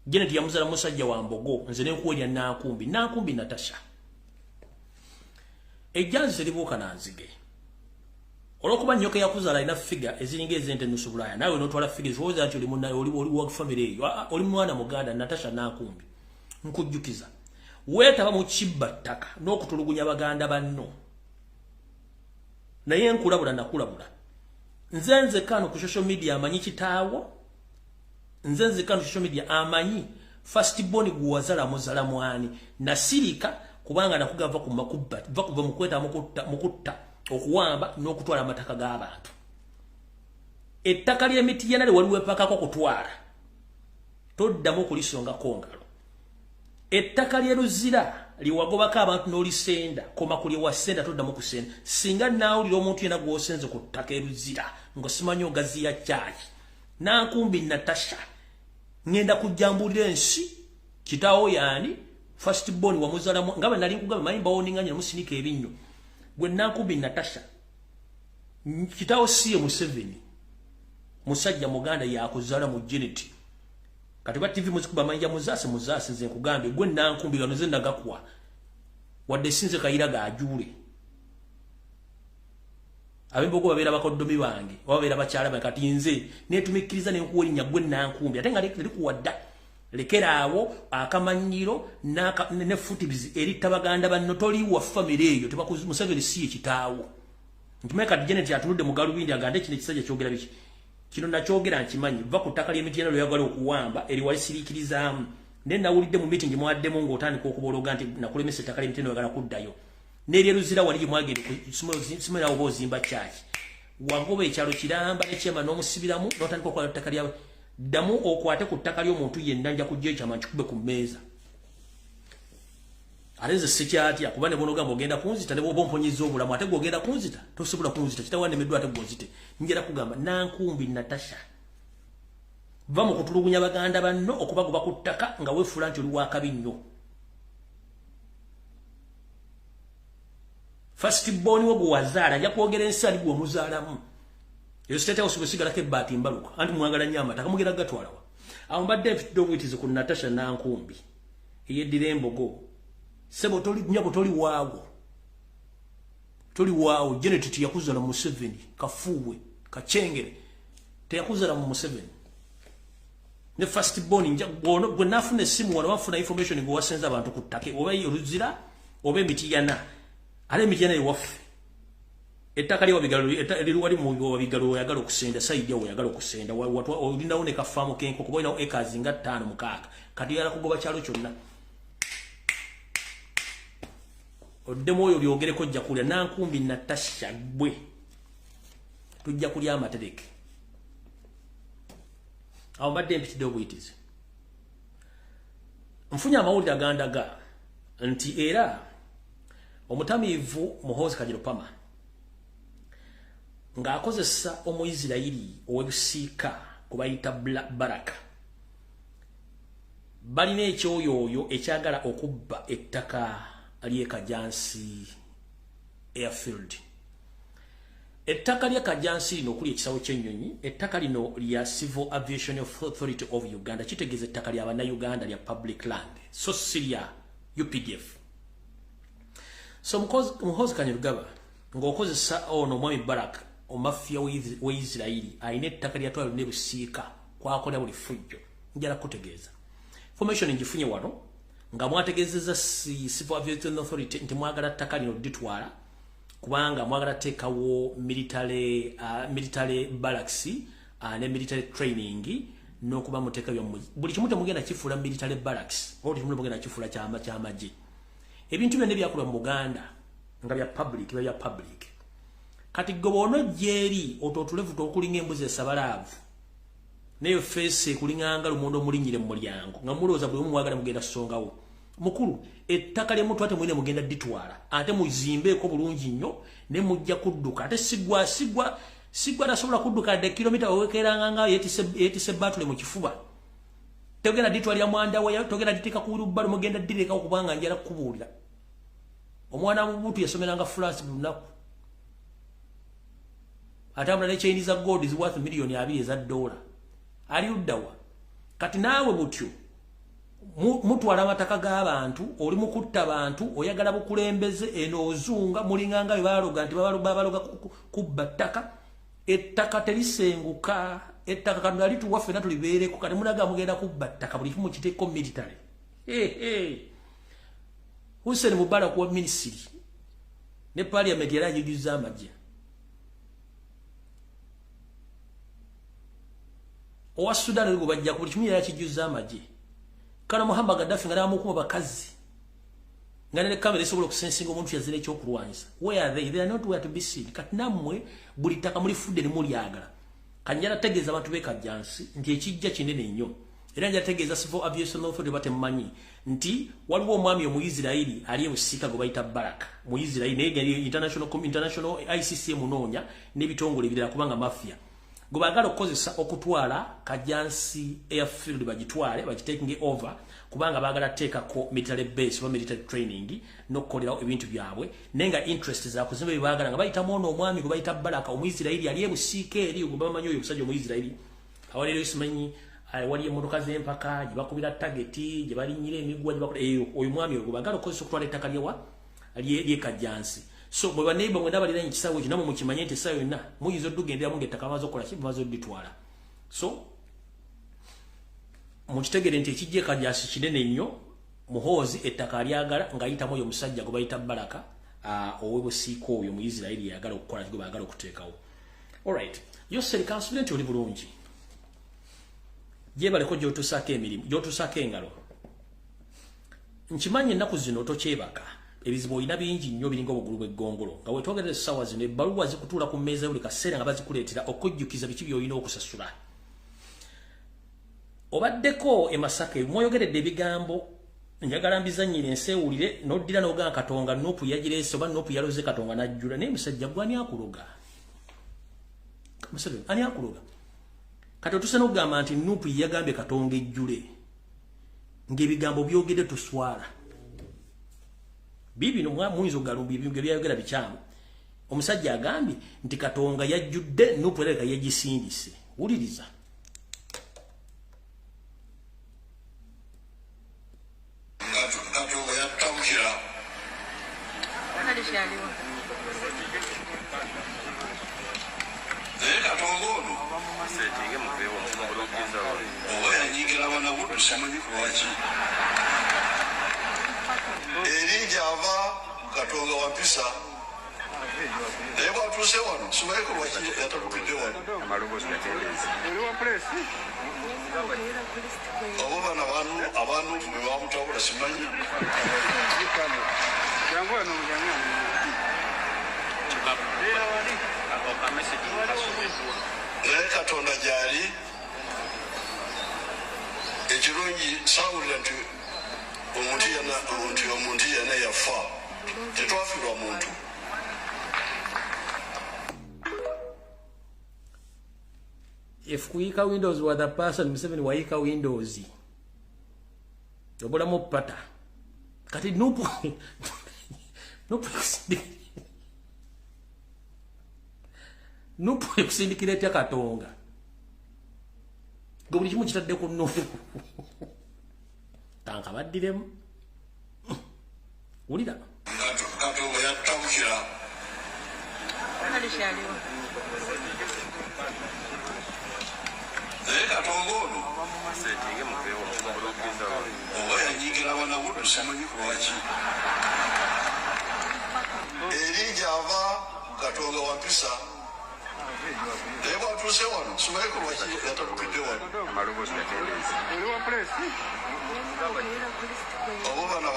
Janet yamuzala musajja wa Mbogo nze nenkuwelya Nankumbi Natasha ejjanzi teribuuka nanzige olwokuba nnyoka yakuzala ina figure eziringa ezente nusu Bulaya nawe notwala figure ziwoza nti oli wa family eyo oli mwana Muganda Natasha Nankumbi nkujjukiza weetaba mu kibba ttaka n'okutulugunya baganda banno naye nkulabula nakulabula nze kano ku social media amanyi kitaawo nze kano ku social media amanyi first born guwazala muzala mwani nasirika kubanga nakugava ku makubba vakuva mukweta mukutta okuwamba n'okutwala amataka g'abantu ettaka ly'emiti yenale waliwo epakako kutwala toddamu okulisonga kongalo ettaka ly'eruzira liwagobako abantu n'olisenda koma ku lyewasenda toddamu kusenda singa naawulira omuntu yena gw'osenze ku ttaka eruzira ng'osimanyi ogaziya kyaki nankumbi Natasha ngenda kujjambulira ensi kitaawo yaani first born wa muzala ngaba nali nkugamba manyi bawoninganya musinika ebinnyo gwe nankumbi Natasha kitaawo siye Museveni musajja muganda yakuzala mu geneti kati ba TV muzikuba manja muzase nze kugambe gwe nankumbi gano ze ndagakwa wadde sinze kayira gaajule abembogo babera bakoddomi bange babera bakyala bakati nze netumikiriza ne nkuwolinya gwe nankumbi ate nga likuwadda lekeraawo akamanyiro ne footages eri tabaganda banno toli wa family eyo Museveni si kitaawo ntumeka geneti atuludde mu galubindi agande kino kisajja kyogera biki kino nakyogera nkimanyi va ku ttaka ly'emiti yena lweyagala okuwamba eri walisiriikirizaamu ne nawulidde mu meeting mwaddemu ng'otandika okubologa nti nakulemesa ettaka ly'emiti yena oyagala kuddayo n'eryeruzira wali gye mwagenda simerawo oba ozimba kyaki wagoba ekyalo kiramba nekyema n'omusibiramu n'otandika okwala ttaka lyawe ddamu okwate ku ttaka ly'omuntu yenna nja kujja ekyama nkikube ku mmeeza ate nze sikyatya kuba ne bonogamba ogenda kunzita ne bwoba omponyeza obulamu ate gwogenda kunzita tosobola kunzita kitawandemeddwa ate gwonzite njera kugamba nankumbi Natasha va mu kutulugunya baganda banno okubagoba ku ttaka nga weefuula nti oli wakabi nnyo first born wo gwe wazaala ajja kwogera ensi ali gwe omuzaalamu eyo sitete osigalako ebbaati mbaluka anti mwagala nnyo amataka mugenda gatwalawa awo mbadde nfitidde obuyitizi ku Natasha nankumbi eyeddira embogo sebo toli waawo Janet tiyakuzala mu Museveni kafuwe kachengere tiyakuzala mu Museveni ne first born gwe nafuna essimu wano wafuna information gwe wasenza abantu ku ttaka oba oluzira oba emiti yana ale emiti yana Ewaffe ettaka liwali mu wabigalo oyagala okusenda sayidi awo oyagala okusenda olinawo ne kafaamu kenkoko oba olinawo acres nga 5-6 kati oyagala kugoba kyalo kyonna oddemu oyo byogereko ojja kulya nankumbi Natasha gwe tujja kulya amatereke awo mbadde mpitidde obuyitizi nfunye amawulire agandaga nti era omutamiivu Muhoozi Kajirupama ng'akozesa Omuyisirayiri ow'ebusiika kubayita Baraka balina ekyoyooyo ekyagala okubba ettaka ly'Ekajansi airfield ettaka ly'Ekajansi lino okuli ekisawo ky'ennyonyi ettaka lino lya Civil Aviation Authority of Uganda kitegeeza ettaka lya bannayuganda lya public land so si lya UPDF so Muhoozi Kanyarugaba ng'okozesa ono omwami Baraka omafiya w'Isirayiri alina ettaka lyatwala ne busiika kwakola buli fujjo njala kutegeeza information ngifunye wano nga mwategezeza Civil Aviation Authority nti mwagala ttaka lino ditwala kubanga mwagala teekawo military barracks ne military training n'okuba muteeka byammwe buli kimu temugenda kifuula military barracks oba kimu temugenda kifuula kyamagye ebintu byonna ebyakolwa mu Buganda nga bya public kati gobono jeri ototulevu tokulinga embuzi esabalaavu neyo face kulinganga lumondo mulinyire mu mulyango nga mulooza bwe mwagala mugenda songawo mukulu ettaka lye mutwate mwine mugenda ditwala ate muzimbeeko bulungi nnyo ne mujja kudduka ate sigwa tasobola kudduka de kilomita owekeranga nga yetise batule mu kifuba tegenda ditwalya mwanda wa togenda ditika ku lubbalo mugenda direka okubanga njala kubuulira omwana mubutu yasomeranga France bunaku atabula ne Chinese gold is worth $2 ali uddawa kati naawe mutyo mutwala amataka g'abantu oli mukutta abantu oyagala bukulembeze eno ozunga mulinganga bebaloga nti babaloga kubba ttaka ettaka terisenguka ettaka kano ali tuwaffe na tulibeereko kati munaga mugenda kubba ttaka buli kimu kiteeko military Hussein Mubarak wa ministry ne parliament yali ajujuza amagye owa Sudan ngo bajja ku kimu yali akijuza amagye kana Muhammad Gaddafi ngana amukuba bakazi ngane ne kamera esobola okusensinga omuntu yazire ekyo okulwanyisa. Where are they are not where to be seen. Kati namwe buli ttaka muri fudde ne muri yagala kanjala tegeeza abantu be kajjansi nti ekijja kinene nnyo era njala tegeeza civil aviation authority batemanyi nti waliwo omwami Omuyisirayiri ali ebusika go bayita Baraka Muyisirayiri ne international ICC munoonya n'ebitongole ebirala kubanga mafia go bagala okukozesa okutwala kajjansi airfield bagitwale bagitaking over kubanga bagala teekako military base or military training n'okukolerawo ebintu byabwe nenga interest za kuzimba bibagala nga bayita mono omwami go bayita Baraka Omuyisirayiri ali ebusika eri go bamanyi oyo omusajja Omuyisirayiri awalero isimanyi wali emotoka z'empaka gibakubira targeti gibalinyira emigwa gibakola oyo mwami oyo bagala okukozesa okutwala ettaka lyewa lyekajjansi. So bwe baneiba mwe ndabalira nkisawo kinamo mukimanye nti sayo na muyizo dugendera munge ettaka amaze okukola kibazo ditwala. So mukitegere nti ekijje kajjansi kinene nnyo muhozi ettaka lyagala ngayita moyo musajja go bayita Baraka owebusiko oyo Muyisirayiri yagala okukola kigo bagala okuteekawo. Alright, Yoseri consultant oli bulungi jebale ko jotusaka emirimu jotusaka engalo nkimanyi ennaku zino tokyebaka ebizibu oyina bingi nnyo biringa obugulu bw'eggongolo nga wetwogerera essaawa zino ebbaluwa zikutuula ku mmeeza buli kaseera nga bazikuleetera okujjukiza biki by'olina okusasula. Obaddeko e Masaka mwoyogeredde ebigambo njagala mbizannyire enseewulire n'oddira n'ogamba Katonga Nuupu yagireese oba Nuupu yaloze Katonga n'ajjula naye musajja gwe ani akuloga? Musajja ani akuloga? Kati otuse n'ogamba nti Nuupu yagambye Katonga ejjule ng'ebigambo byogedde tuswala bibino muyinza okugalumba ebintu byayogera bikyamu. Omusajja agambye nti Katonga yajjudde Nuupu ereka yagisindise. Wuliriza Katonga yatambukira Katonga ono oba yanyigira abaana buddu simanyi kulwaki erinja ava Katonga wampisa naye bwatuuse wano simanyi kulwaki yatabukidde wano oba bana abantu bwe bamutabula simanyi naye Katonda gyali ekirungi saawulira nti omuntu yena yafa tetwafiirwa muntu. If kuyika Windows with a person Museveni wayika Windows obulamu pata kati Nuupu Nuupu ekusindikira etya Katonga gwe buli kimu kitadde ku Nuupu tanka baddiremu wulira Katonga yatambukira naye Katonga ono oba yanyigira abaana buddu simanyi kulwaki erinja ava Katonga wampisa naye bwatuuse wano simanyi kulwaki yatabukidde wano oba bana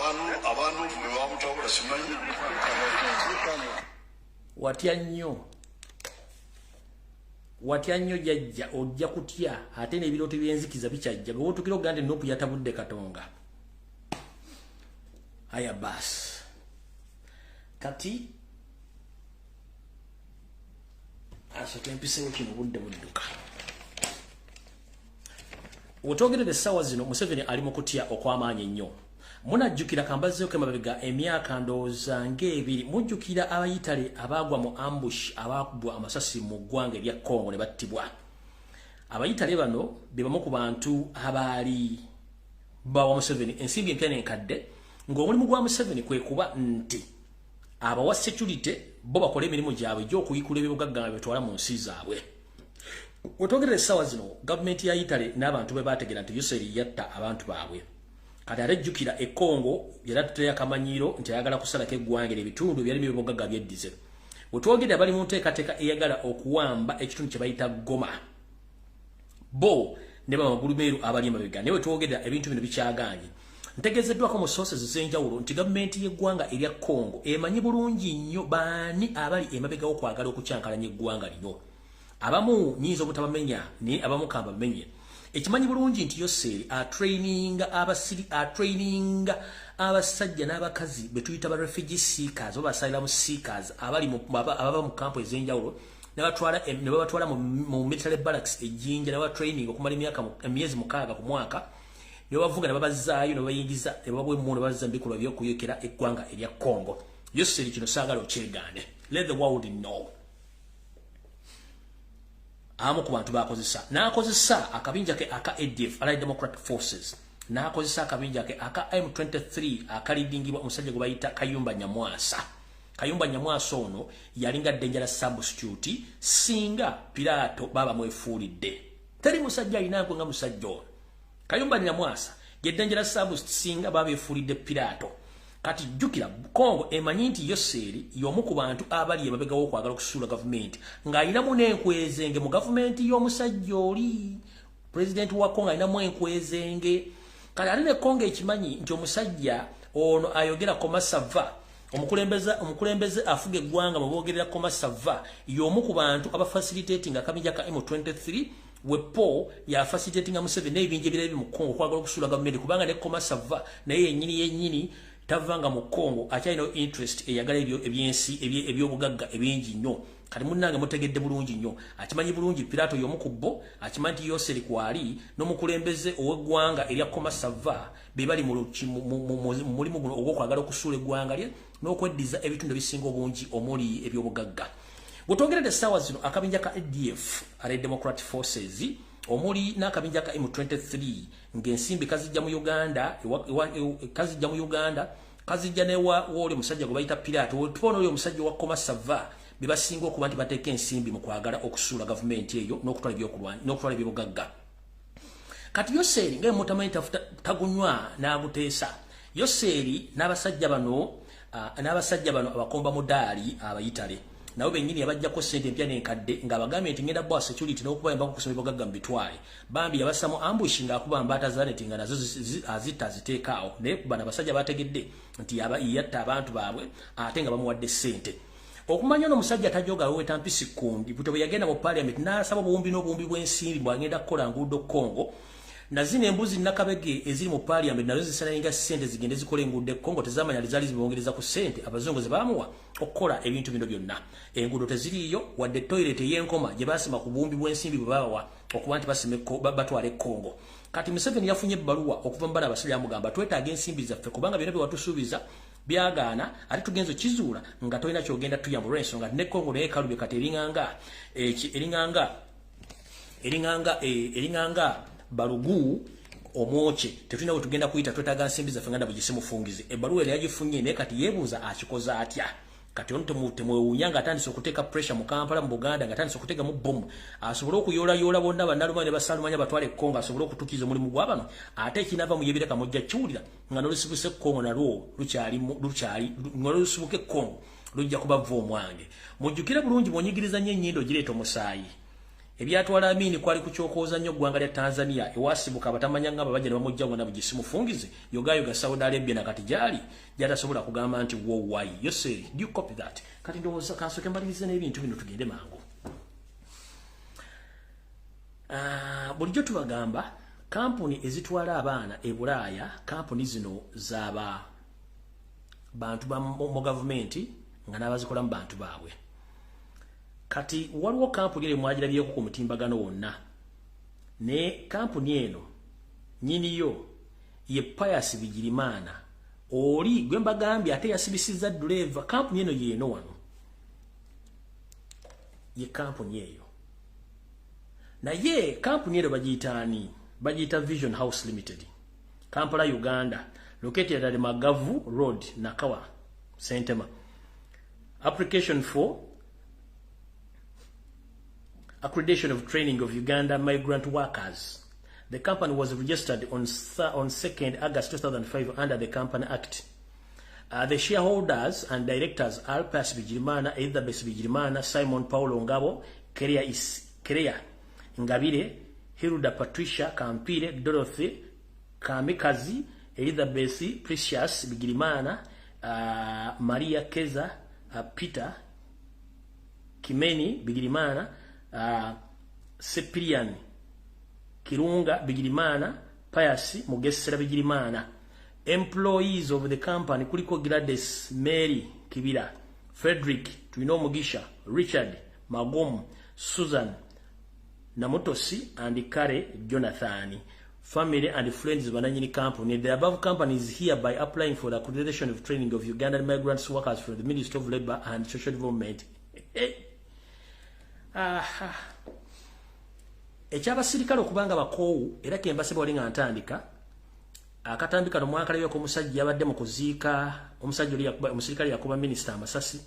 abantu bwe bamutabula simanyi watya nnyo jajja ojja kutya ate n'ebirooto by'enzikiza bikyajja bwe wotukira ogamba Nuupu yatabudde Katonga. Aya basi kati asooka empisewo kino budde budduka wetwogerera essaawa zino Museveni ali mu kutya okw'amaanyi ennyo. Munajjukira kambazeeko emabega emyaka ndowooza ng'ebiri mujjukira abayitale abaagwa mu ambush abaakubwa amasasi mu ggwanga erya Congo ne battibwa. Abayitale bano be bamu ku bantu abaali bawa Museveni ensimbi empya n'enkadde ng'omulimu gwa Museveni kwe kuba nti abawa security bo bakola emirimu gyabwe gy'okuyikula ebyobugagga nga betwala mu nsi zaabwe. Wetwogerera essaawa zino gavumenti ya Italy n'abantu be baategeera nti Yoseri yatta abantu baabwe. kati arejjukira e Congo yaratutera kamanyiro nti ayagala kusalako eggwanga ebitundu byali by'obugagga byeddize bwe twogedde abali mu nteekateeka eyagala okuwamba ekitundu kye bayita Goma bo ne bamagulumeeru abali emabega naye bwe twogedde ebintu bino bikyaganye ntegeezeddwako mu sources ez'enjawulo nti gavumenti y'eggwanga erya Congo emanyi bulungi nnyo baani abali emabega okwagala okukyankalanya eggwanga lino abamu nyinza obutabamenya ne abamu kambamenye ekimanyi bulungi nti Yoseri traininga abasajja n'abakazi betuyita ba refugee seekers oba asylum seekers ababa mu kampo ez'enjawulo ne babatwala mu military barracks ejjinja ne training okumala emyezi 6 ku mwaka ne bavuga ne babazaayo ne bayingiza ne babwe mu ne bazza bikolwa by'okuyekera eggwanga erya Congo Yoseri kino saagala okyegaane let the world know amu ku bantu bakozesa n'akozesa akabinja ke aka ADF Allied Democratic Forces n'akozesa akabinja ke aka M23 akalidingibwa omusajja gwe bayita Kayumba Nyamwasa ono yalinga dangerous substitute singa Pilato baba mwefuulidde teri musajja alina nga musajja ono Kayumba Nyamwasa ye dangerous substitute singa baba efuulidde Pilato kati jjukira Congo emanyi nti Yoseri y'omu ku bantu abali emabega w'okwagala okusuula gavumenti ng'alinamu n'enkwezenge mu gavumenti y'omusajja oli president wa Congo alinamu enkwezenge kale ate ne Congo ekimanyi nti omusajja ono ayogera Komasava omukulembeze afuga eggwanga mu boogerera Komasava y'omu ku bantu abafacilitating akabinja ka M23 wepo ya facilitating Museveni n'ebinja ebirala mu Congo okwagala okusuula gavumenti kubanga ne Komasava naye yennyini tavanga mu Congo akyalina interest eyagala ebyensi ebyobugagga ebingi nnyo kati munnange mutegedde bulungi nnyo akimanyi bulungi Pilato y'omu ku bo akimanyi nti Yoseri kwali n'omukulembeze ow'eggwanga erya Komasava be bali mu mulimu guno ogw'okwagala okusuula eggwanga lye n'okweddiza ebitundu ebisinga obungi omuli ebyobugagga bwetwogeredde essaawa zino akabinja ka ADF Allied Democratic Forces omuli n'akabinja ka M23 ng'ensimbi kazijja mu Uganda kazijja newaoli omusajja gwe bayita Pilato tubona oli omusajja wa Komasava be basinga okuba nti bateeka ensimbi mu kwagala okusuula gavumenti eyo n'okutwala ebyobugagga kati Yoseri ng'emutamanyi tagunywa n'aguteesa Yoseri n'abasajja bano abakomba mudaali abayitale nabo bennyini yabajjako ssente empya n'enkadde ng'abagambye nti ngenda bwa security n'okubayamba kusoma ebyobugagga mu bitwale bambi yabasamu ambush ng'akuba mbaata zaneti nga nazo azita aziteekaawo naye bano abasajja bategedde nti yatta abantu baabwe ate nga bamuwadde ssente okumanya n'omusajja tajogala oweta mpisi kundi buto bwe yagenda mu parliament n'asaba obuwumbi n'obuwumbi bw'ensimbi bw'agenda kukola nguudo Congo na zino embuzi nakabege eziri mu parliament nazo zisalainga ssente zigende zikola enguudo Congo tezamanya zali zibongereza ku ssente abazungu ze baamuwa okukola ebintu bino byonna enguudo teziriyo wadde toilet y'enkoma gye baasima ku buwumbi bw'ensimbi bwe babawa okuba nti batwale Congo kati Museveni yafunye ebbaluwa okuva mu bana abasajja amugamba twetaaga ensimbi zaffe kubanga byonna bye watusuubiza byagaana ate tugenzo kizuula nga tolina kyogenda tuyamba olw'ensonga ne Congo naye kalubye kati eringanga balugu omwoche tetulina bwe tugenda kuyita twetaaga nsimbi zaffe nga ndabo gisimufungize ebbaluwa yali yagifunye naye kati yeebuuza akikoza atya kati ono temwewuunya nga atandise okuteeka pressure mu Kampala mu Buganda nga atandise okuteeka mu bomu asobole okuyoolayoola bonna bannalumanya ne basaalumanya batwale Congo asobole okutukiza omulimu gwa bano ate ekinava mu yebireka mujja kiwulira nga n'olusibuse Congo nalwo lusibuke Congo lujja kubava omwange mujjukire bulungi bw'onyigiriza nnyo ennyindo gireeta omusaayi ebyatwala Amini kwali kukyokooza nnyo ggwanga lya Tanzania ewasibuka abatamanya ngamba bajja ne bamujja gonna bugisimufungize yogayoga Saudi Arabia na kati gyali gyatasobola kugamba nti why Yoseri do you copy that kati ndowooza kansoke mbalirize n'ebintu bino tugende mangu bulijjo tubagamba kampuni ezitwala abaana e Bulaaya kampuni zino zaba bantu mu gavumenti nga n'abazikola mu bantu baabwe kati waliwo kampuni ere mwagirabyeko ku mutimbagano wonna ne kampuni eno nyiniyo ye Pius Bigirimana oli gwe mbagambye ate yasibisizza driver kampuni eno yeeno wano ye kampuni eyo naye kampuni eno bagiyita Vision House Limited Kampala Uganda located at Magavu Road NAKACWA Sentema application for accreditation of training of Uganda migrant workers The company was registered on 2nd August 2005 under the Company Act. The shareholders and directors are Alpas Bigirimana, Endobesu Bigirimana, Simon Paulo Ngabo, Kerea Ngabire, Hilda Patricia Kampire, Dorothy Kamikazi, Elizabeth Precious Bigirimana, Maria Keza, Peter Kimeni Bigirimana, Cyprian Kirunga Bigirimana, Pius Mugesera Bigirimana. Employees of the company kuliko Gladys Mary Kibira, Frederick Twino Mugisha, Richard Magom, Susan Namotosi, and Kare Jonathan. Family and friends of the company. The above company is hereby applying for the accreditation of training of Ugandan migrant workers from the Ministry of Labour and Social Development. Ekyabasirikale okubanga bakoowu era kembase bwali nga ntandika akatambika no mwaka leyo ko musajja yabadde mu kuziika omusajja oli yakuba omusirikale yakuba minister amasasi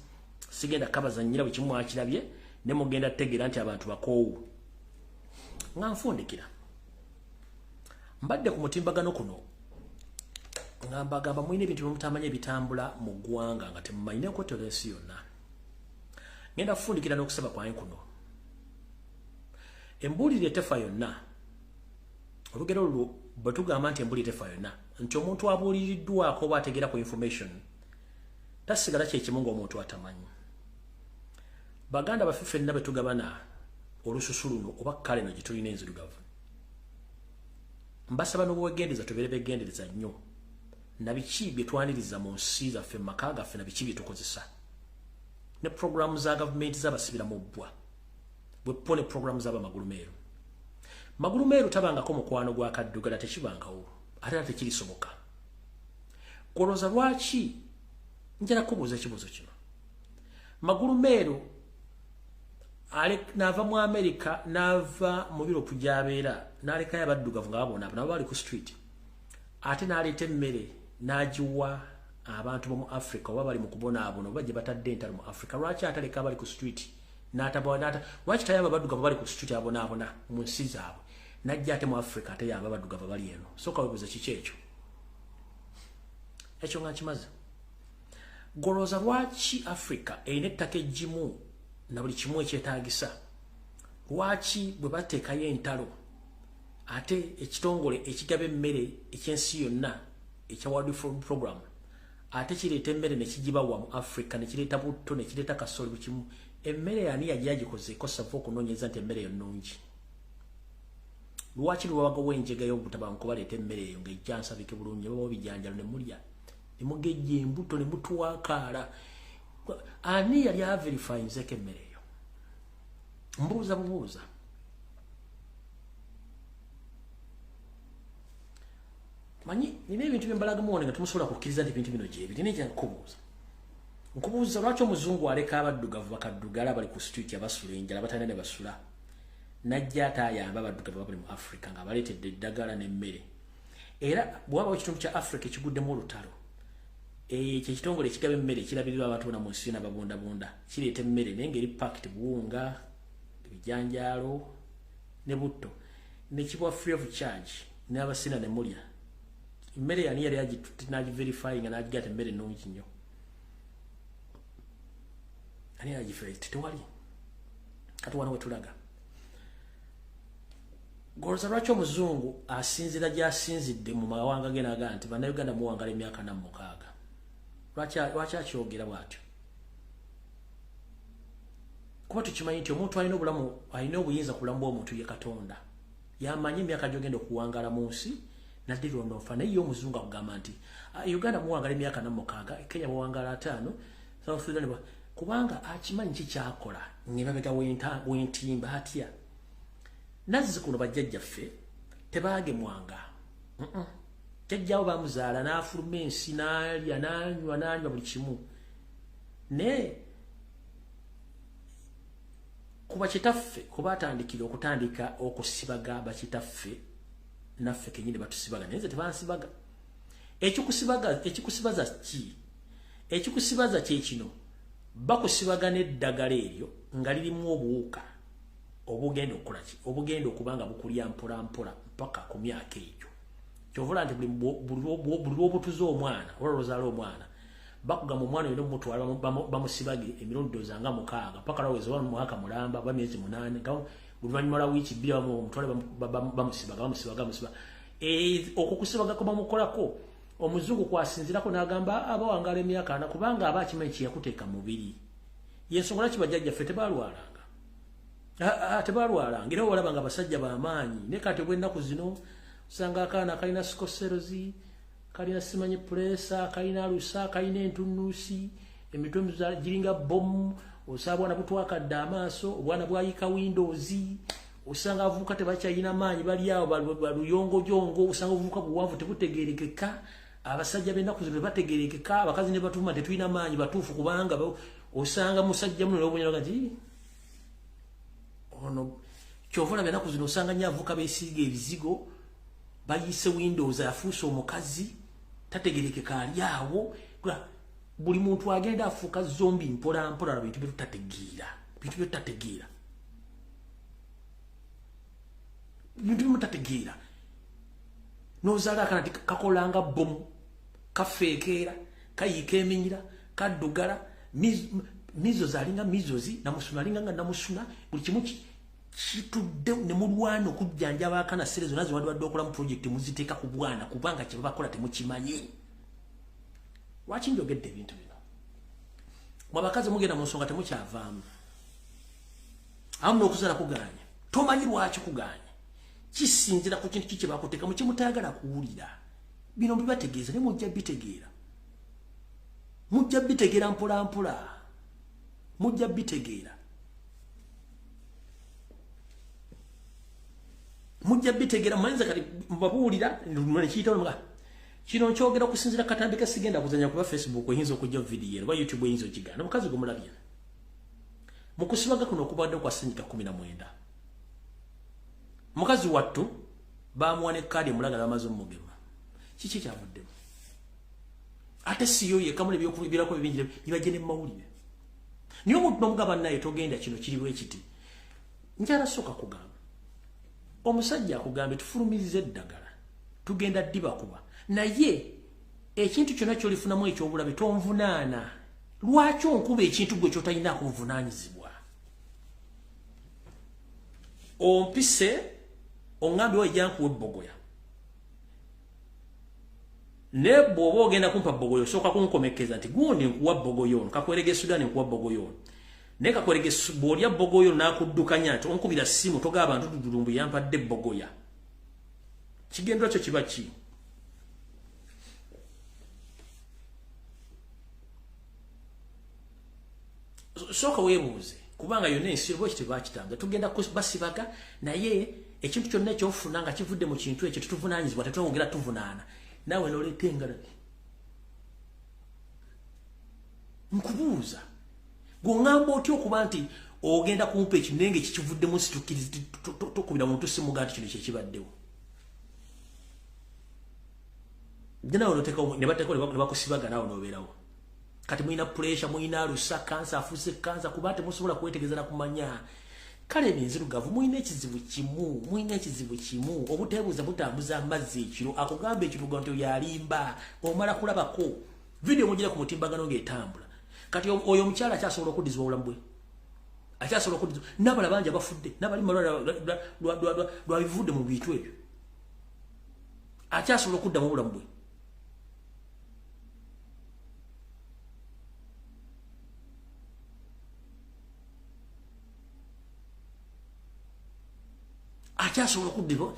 sigenda kabaza nnyira bukimu akirabye ne mugenda tegera nti abantu bakoowu nga nfundikira mbadde ku mutimbagano kuno ngamba mwine ebintu mutamanya ebitambula mu ggwanga nga temumanyi ko tolensi yonna ngenda kufundikira n'okusaba kwange kuno embulire tefa yonna olugero olwo batugamba nti embulire tefa yonna nti omuntu abuuliriddwako oba ategera ku information tasigala kyekimu ng'omuntu atamanyi baganda baffe ffenna betugabana olususu luno oba kale no gye tulina enzirugavu mbasaba n'obwegendereza tubeere begendereza nnyo na biki bye twaniriza mu nsi zaffe mu maka gaffe na biki bye tukozesa ne programu za gavumenti z'abasibira mu bbwa bwe ne programu z'abamagulumeeru magulumeeru tabangako mukwano gwa kaddugala tekibangawo ate tekirisoboka koloza lwaki njala kubuuza ekibuuzo kino magulumeeru nava mu America nava mu Europe gy'abeera n'alekayo abaddugavu nga babona nabo bali ku street ate n'aleeta emmere n'agiwa abantu b'omu Africa oba bali mu kubonaabona oba gye batadde entalo mu Africa lwaki ataleka abali ku street lwaki tayamba abaddugavu bali ku street abonaabona mu nsi zaabwe najja ate mu Africa ate yamba abaddugavu bali eno soka webuuza kiki ekyo nga nkimaze golooza lwaki Africa erina ettaka eggimu na buli kimu ekyetaagisa lwaki bwe bateekayo entalo ate ekitongole ekigaba emmere ekyensi yonna ekya World Food Program ate kireeta emmere ne kigibawa mu Africa ne kireeta butto ne kireeta kasooli buli kimu emmere yani yagikoze ekosa okunoonyeza nti emmere eyo nnungi lwaki lwabagawo enjega y'obutabanguko baleeta emmere eyo ng'ejja nsabike bulungi babawo bijanjalo ne mulya ne mugejja embuto ne mutwakaala ani yali averifyinzeko emmere eyo mbuuza bubuuza manyi nina ebintu byembalaga muwone nga tumusobola kukkiriza nti ebintu bino gyebiri nekya nkubuuza lwaki omuzungu aleka abaddugavu bakaddugala bali ku street abasula enjala batalina ne basula najja ate ayamba abaddugavu babali mu Africa nga baleetedde eddagala n'emmere era bw'abawo ekitundu kya Africa ekiguddemu olutalo ekitongole ekigaba emmere ekirabirira abantu bona mu nsi yonna babundabunda kireeta emmere naye ng'eri packed buwunga ebijanjaalo ne butto nekibwa free of charge n'abasina ne mulya emmere yani yali n'agiverifyinga n'agigata emmere ennungi nnyo ani agifereti tewali kati wana wetulaga golooza lwaki omuzungu asinzira gy'asinzidde mu mawanga ge n'agaa nti bannayuganda muwangala emyaka 46 lwaki akyogera bw'atyo kuba tukimanyi nti omuntu alina obulamu alina obuyinza ku bulamu bw'omuntu ye Katonda yamanyi emyaka gy'ogenda okuwangala mu nsi naddironda ofa naye ye omuzungu akugamba nti Uganda muwangala emyaka 46 Kenya muwangala 5 South Sudan kubanga akimanyi kikyakola ng'emabega w'entimba atya nazzi kuno bajjajjaffe tebaagemwanga jjajjaawo bamuzaala n'afuluma ensi n'alya n'anywa buli kimu naye kuba kitaffe kuba atandikira okutandika okusibaga bakitaffe naffe kenyini batusibaga naye nze tebansibaga ekikusibaza ki ekikusibaza kye kino bakusibaga n'eddagala eryo nga lirimu obuwuka obugenda okukola ki obugenda okubanga bukulya mpola mpaka ku myaka egyo kyovula nti buli obutuzo omwana olwozala omwana bakugamba omwana yino mutwala bamusibage emirundi dozanga mukaaga paka laweze wa mwaka mulamba ba myezi 8 uluvanyuma la wiki bila mutwala bamusibaga okukusibaga ko bamukolako omuzungu kwasinzirako n'agamba abawangala emyaka na kubanga abakimanyi yakuteeka mubiri yensongola kibajjajja ffe tebalwalanga tebalwalanga era olabanga abasajja b'amaanyi ne kati bw'ennaku zino usanga akaana kalina sikoserozi kalina simanyi presa kalina alusa kalina entunuusi emitwe giringa bomu osanga bwana butwakadde amaaso obwana bwayika windows usanga avuka tebakyayina maanyi bali awo baluyongojongo usanga obuvuka buwanvu tebutegerekeka abasajja b'ennaku zino bategerekeka abakazi ne batuma tetulina maanyi batuufu kubanga osanga musajja muno n'obunyoga nti ono kyovula b'ennaku zino osanga nnyo avuka beesiiga ebizigo bayise windows afuuse omukazi tategerekeka ali awo buli muntu agenda afuuka zombi mpola bintu byetutategeera nozaala akana kakolanga bomu kafeekeera kayiika eminyira kaddugala mizozi alinga mizozi namusuna alinga nga namusuna buli kimu kitudde ne mulwana okujjanjaba akana sere zonna ziwadde okola mu project muziteeka ku bwana kubanga kye bakola temukimanyi lwaki njogedde ebintu bino mwabakazi mugenda mu nsonga temukyavaamu amu n'okuzala kuganya tomanyi lwaki kuganya kisinzira ku kintu kiki bakuteeka mu kimutayagala kuwulira bino bibategeeza ne mujja bitegeera mpola mujja bitegeera mmanyiza kati mbabuulira nekiyitawo mga kino nkyogera okusinzira katambika sigenda kuzanya kuba Facebook oyinza okujja video oba YouTube oyinza okigana mukazi gumulabya mu kusibaga kuno okubadde kwa ssenyiga 19 mukazi wattu bamuwane kadi emulagala amaze omugema kiki kyavuddemu ate siyo yekamule byokubirako bibinjire bibajje ne mawulire niyo omuntu nomugaba naye togenda kino kiriwo ekiti njala soka kugamba omusajja akugambe tufulumize eddagala tugenda ddiba kuba naye ekintu kyonna kyolifunamu ekyobulabe tonvunaana lwaki onkuba ekintu gwe kyotalina kunvunaanyizibwa ompise oŋŋambye wajja nkuwa ebbogoya ne bw'oba ogenda kumpa bbogoya osooka kunkomekeza nti gundi nkuwa bbogoya ono kakwerege Sudan nkuwa bbogoya ono naye kakwerege bw'olya bbogoya ono n'akuddukanya nti onkubira ssimu toga abantu tudulumbu yampadde bbogoya kigendera kyo kiba ki sooka weebuuze kubanga yonna ensi bwe kiti bakitambula tugenda basibaga naye ekintu kyonna ekyofuna nga kivudde mu kintu ekyo tetuvunaanyizibwa tetwongera tuvunaana naawe noleeta engalo nkubuuza gweoŋŋamba otya okuba nti ogenda kumpa ekintu naye nga ekikivudde mu nsi tokubira muntu simuga nti kino kyekibaddewo nawe ne bakusibaga naawe nobeerawo kati mulina pressure mulina alusa kansa afuuse kansa kuba temusobola kwetegeeza kumanya kale enzirugavu mulina ekizibu kimu obuteebuuza butambuza amazzi ekiro akugamba ekiruga nti oyalimba omala kulabako video mugira ku mutimbagano ng'etambula kati oyo omukyala akyasobola okuddizibwa obulamu bwe akyasobola okuddizibwa n'abala bangi abafudde n'abali malwala lwabivudde mu bintu ebyo akyasobola okuddamu obulamu bwe akyasobola okuddiba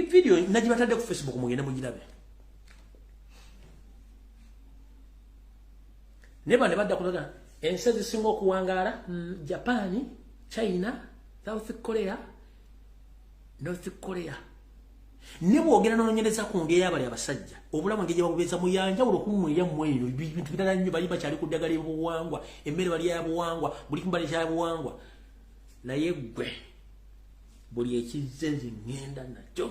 video nagibatadde ku Facebook mugende mugirabe neba ne badda kulaga ensi ezisinga okuwangaala Japan, China, South Korea, North Korea ne bwogera n'onyereza ku ngeri y'abali abasajja obulamu ngeri babubeeza mu yanja olokumwera mmweno bintu birala nnyo bali bakyali ku ddagala eby'obuwangwa emmere bali yabuwangwa buli kimu bali kyabuwangwa naye gwe buli ekizze nze ngenda nakyo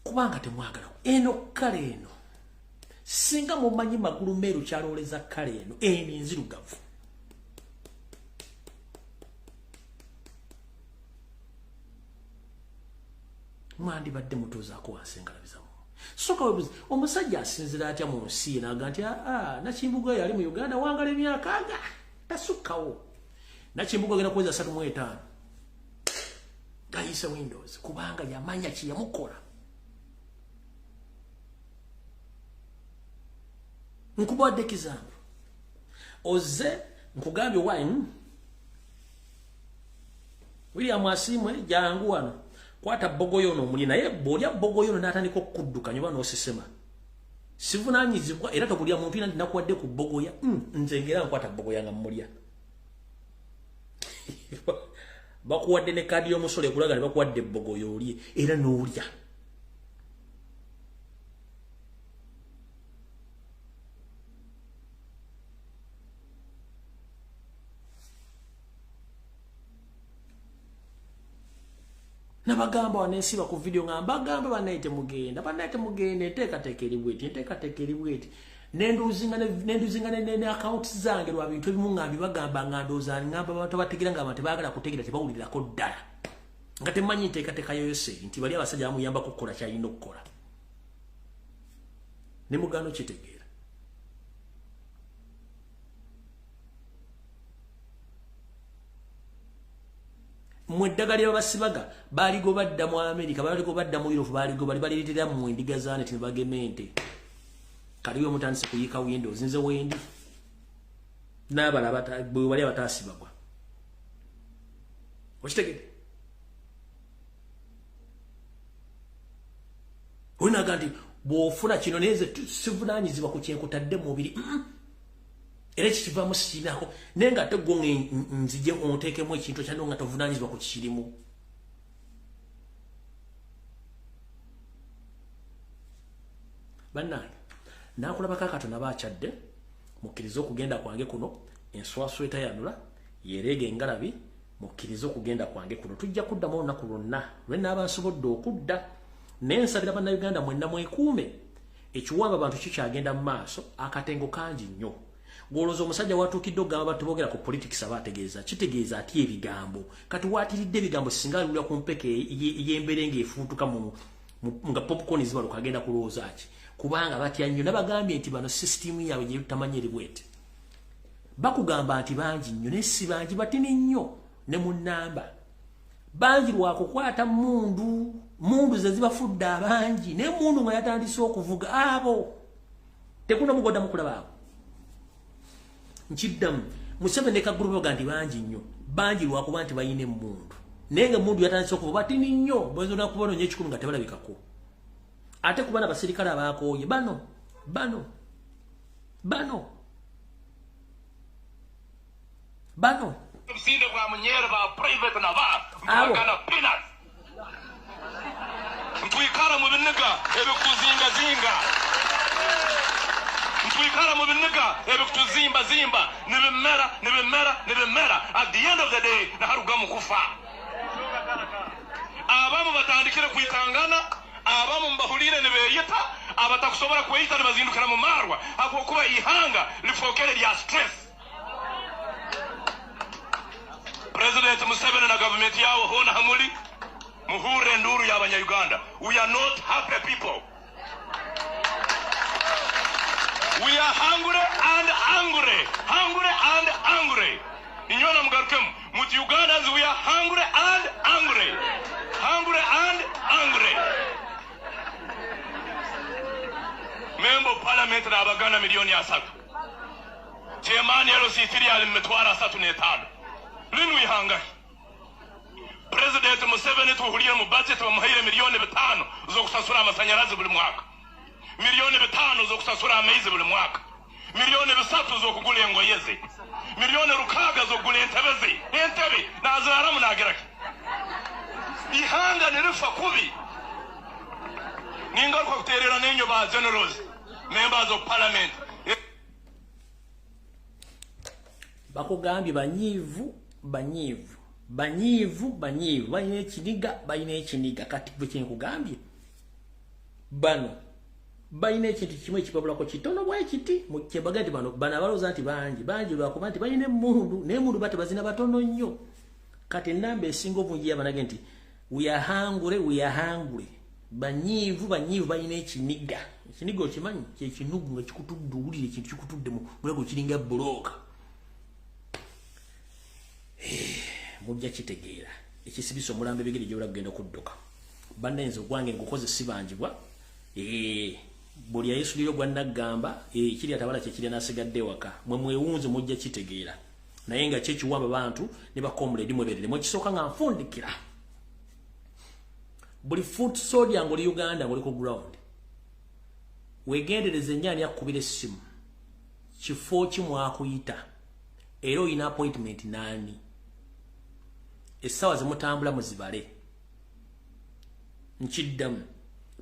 kubanga temwagala eno kale eno singa mumanyi magulu meru kyaloleza kale eno eno enzirugavu mwandi badde mutuuzaako wansengalabizamu soka webuzi omusajja asinzira atya mu nsi naga nti Nakimbuga yali mu Uganda wangala emyaka aga tasukkawo Nakimbuga gena kuweza 35 gayise Windows kubanga yamanya kiyamukola nkubadde kizambo oze nkugambye wine William Asimwe jangu wano kwata bogoyo no muli naye bolya bogoyo no natandika okudduka nyoba no sisema sivunanyizibwa era tobulya muntu ina nakuwadde ku bogoya nzengera nkwata bogoya nga mulya bakuwadde ne kadi y'omusole kulaga ne bakuwadde bogoyo oli era n'olya nabagamba wanesiba ku video ngamba gamba banaite mugenda enteekateeka eribweti nenduzingana ne accounts zange lwa bintu ebimu ngambi bagamba ngandooza ngamba abantu bategira nga abantu baagala kutegira tebawulirako ddala nga temanyi nteekateeka Yoseri nti bali abasajja bamuyamba kukola kyalina okukola ne mugano kitegeera mweddagali abasibaga baligo badda mu America baligo badda mu Europe baligo baliretera mu endiga zane tibagemente kaliyo mutandise kuyika Windows nze wendi nabala bali abatasibagwa okitegede wena gandi bwofuna kino neze sivunanyizibwa ku kyenkutadde mu mubiri era kikiva mu sinako nenga teggo nzije ontekemu ekintu kyano nga tovunanyizibwa ku kirimu bannange nakulaba kakatona bakyadde mukkiriza okugenda kwange kuno enswaso etayanula yerege engalabi mukkiriza okugenda kwange kuno tujja kuddamu olunaku lwonna lwennaaba nsobodde okudda nensabira bannayuganda mwenna mwekuume ekiwamba abantu kikyagenda mu maaso akatengo kangi nnyo golozo omusajja watuukidde okugamba abantu boogera ku politics abategeeza kitegeeza ati ebigambo kati waatiridde ebigambo singa alulira ku mpeke ey'embeera ng'efuutuka nga popcorn zibaluka agenda kulowooza ki kubanga batya nnyo nabagambye nti bano sisitimu yaabwe gye tamanyi eri bwete bakugamba nti bangi nnyo naye si bangi batini nnyo ne mu nnamba bangi lwakukwata mundu ze zibafudde abangi naye mundu nga yatandise okuvuga abo tekuna mugodda mukulaba abo nkiddamu Museveni ne kagulu baga nti bangi nnyo bangi lwakuba nti bayine mundu naye nga mundu yatandise okuvuga batini nnyo bwezo nakubona nnyo ekikulu nga tebalabikako ate kubana basirikale abakooye bano Msinde kwa mnyere ba private na ba mbakana peanuts ntwikara mu binniga ebikuzinga ntwikara mu binniga ebikutuzimba nibimera at the end of the day naharuga mu kufa abamu batandikire kwitangana abamu mbahulire nebeyita abatakusobora kweyita nibazindukira mu marwa akuba ihanga lifokere lya stress. President Museveni na government yao hona hamuli muhure nduru ya Uganda. We are not happy people. We are hungry and angry. Inyona mugarukemu muti Ugandans we are hungry and angry. Member parliament na abagana milioni ya 3. Chairman yalo sitiri alimetwara 35. Linu ihanga President Museveni tuhuliye mu budget bamuhaire milioni 5 zo kusasura amashanyarazi buli mwaka, milioni 5 zo kusasura amaizi buli mwaka, milioni 3 zo kugula engoyeze, milioni 6 zo kugula entebe nazaramu nageraki ihanga nirifa kubi ninga kwa kuterera nenyo ba generals members of parliament bakugambye banyivu bayina ekiniga kati bwe kyenkugambye bano bayina ekintu kimwe ekipapulako kitono bwe kiti mu kyebagati bano abaloza nti bangi lwakuba nti bayina emmundu naye emmundu bate bazina batono nnyo kati ennamba esinga obungi yabanage nti we are hungry banyiivu bayina ekiniga okimanyi kyekinugu nga kikutudde owulira ekintu kikutudde mu mulego kiringa bulooka mujja kitegeera ekisibisa omulambo ebigere gyobula kugenda okudduka bannaenze ogwange ngukoze sibanjibwa buli yayesulire gwa naggamba kiri atabala kyekiri nasigadde waka mwe mwewunze mujja kitegeera naye nga kyekiwamba bantu ne bakomuledi mweberere mwekisooka nga nfundikira buli foot soldier ngoli Uganda ngoli ku ground wegendereze nnyani akubira essimu kifo kimwakuyita era oyina appointment nani essaawa zimutambula muzibale nkiddamu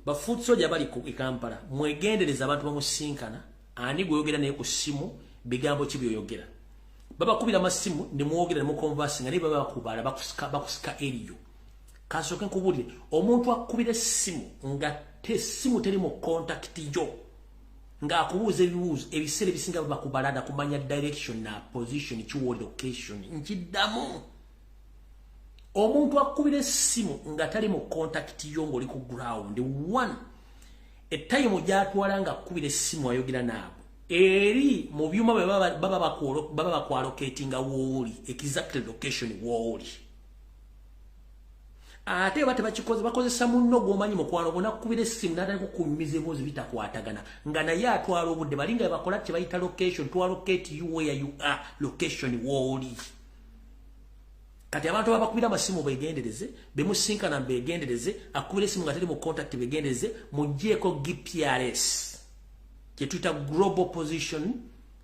ba foot soldier bali ku Kampala mwegendereza abantu bamusinkana ani gwoyogera naye ku ssimu bigambo kibyoyogera babakubira amasimu ne mwogera ne mukonvasinga ne baba bakubala bakusika eriyo kasoke nkubulire omuntu akubira essimu nga tessimu teri mu contact yo nga akubuuza ebibuuzo ebiseera ebisinga bakubalada kumanya direction na position kiwoli location nkiddamu omuntu akubira essimu nga tali mu contact yo ng'oli ku ground one etime gyatwala nga akubira essimu ayogera naabo eri mu byuma baba bakwalocatinga wooli exactly location wooli ate bate bakikoze bakozesa munno gwomanyi mukwano gona kubira essimu natali kukumiza eboozi bitakwatagana nga naye atwala obudde balinga bakola kye bayita location to allocate you where you are location wooli kati abantu babakubira amasimu begendereze bemusinkana begendereze akubira essimu nga tali mu contact begendereze mujjeeko GPRS kyetuyita global position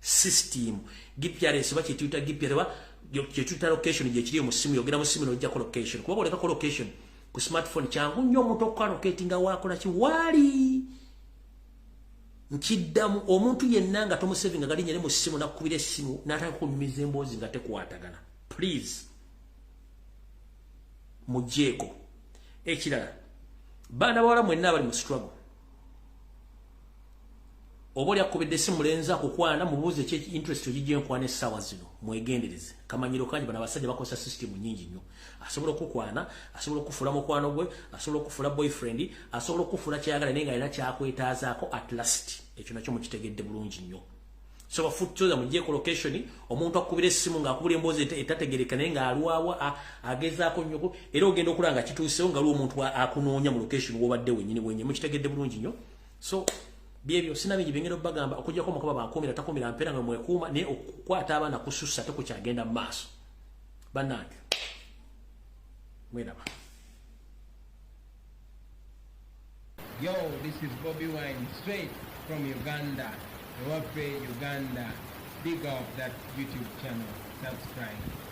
system GPRS bakyetuyita GPRS kyetuyita location gyekiri mu ssimu yogera mu ssimu n'ojjako location kuba olekako location ku smartphone kyangu nnyo omuntu okualocatinga wakola ki waali nkiddamu omuntu yenna nga tomusevinga galinnya ne mu ssimu nakukubira essimu n'ataka kunyumiza emboozi nga tekwatagana please mujjeeko ekirala baana bawala mwenna abali mu struggle oba oli akubidde essimu lenza kukwana mubuuze ki interest ogijje nkwana essaawa zino mwegendereze kamanyiro kangi bano abasajja bakozesa system nyingi nnyo asobola okukwana asobola okufuula mukwano gwe asobola okufuula boyfriend asobola okufuula kyayagala naye nga alina kyakwetaazaako at last ekyo nakyo mukitegedde bulungi nnyo so bafutuza mujjeeko location omuntu akubira essimu ng'akubira emboozi etategereka naye ng'alwawa agezaako nnyoko era ogenda okulaba nga kituusewo nga lwo omuntu akunoonya mu location w'obadde wennyini wenye mukitegedde bulungi nnyo so byebyo sina bingi bingenda bagamba okujjako mukaba bakumira takumira mpera nga mwekuuma naye okukwata abaana kusussa tekukyagenda mu maaso bannange mweraba. Yo, this is Bobby Wine straight from Uganda. Ewaffe Uganda. Big up that YouTube channel. Subscribe.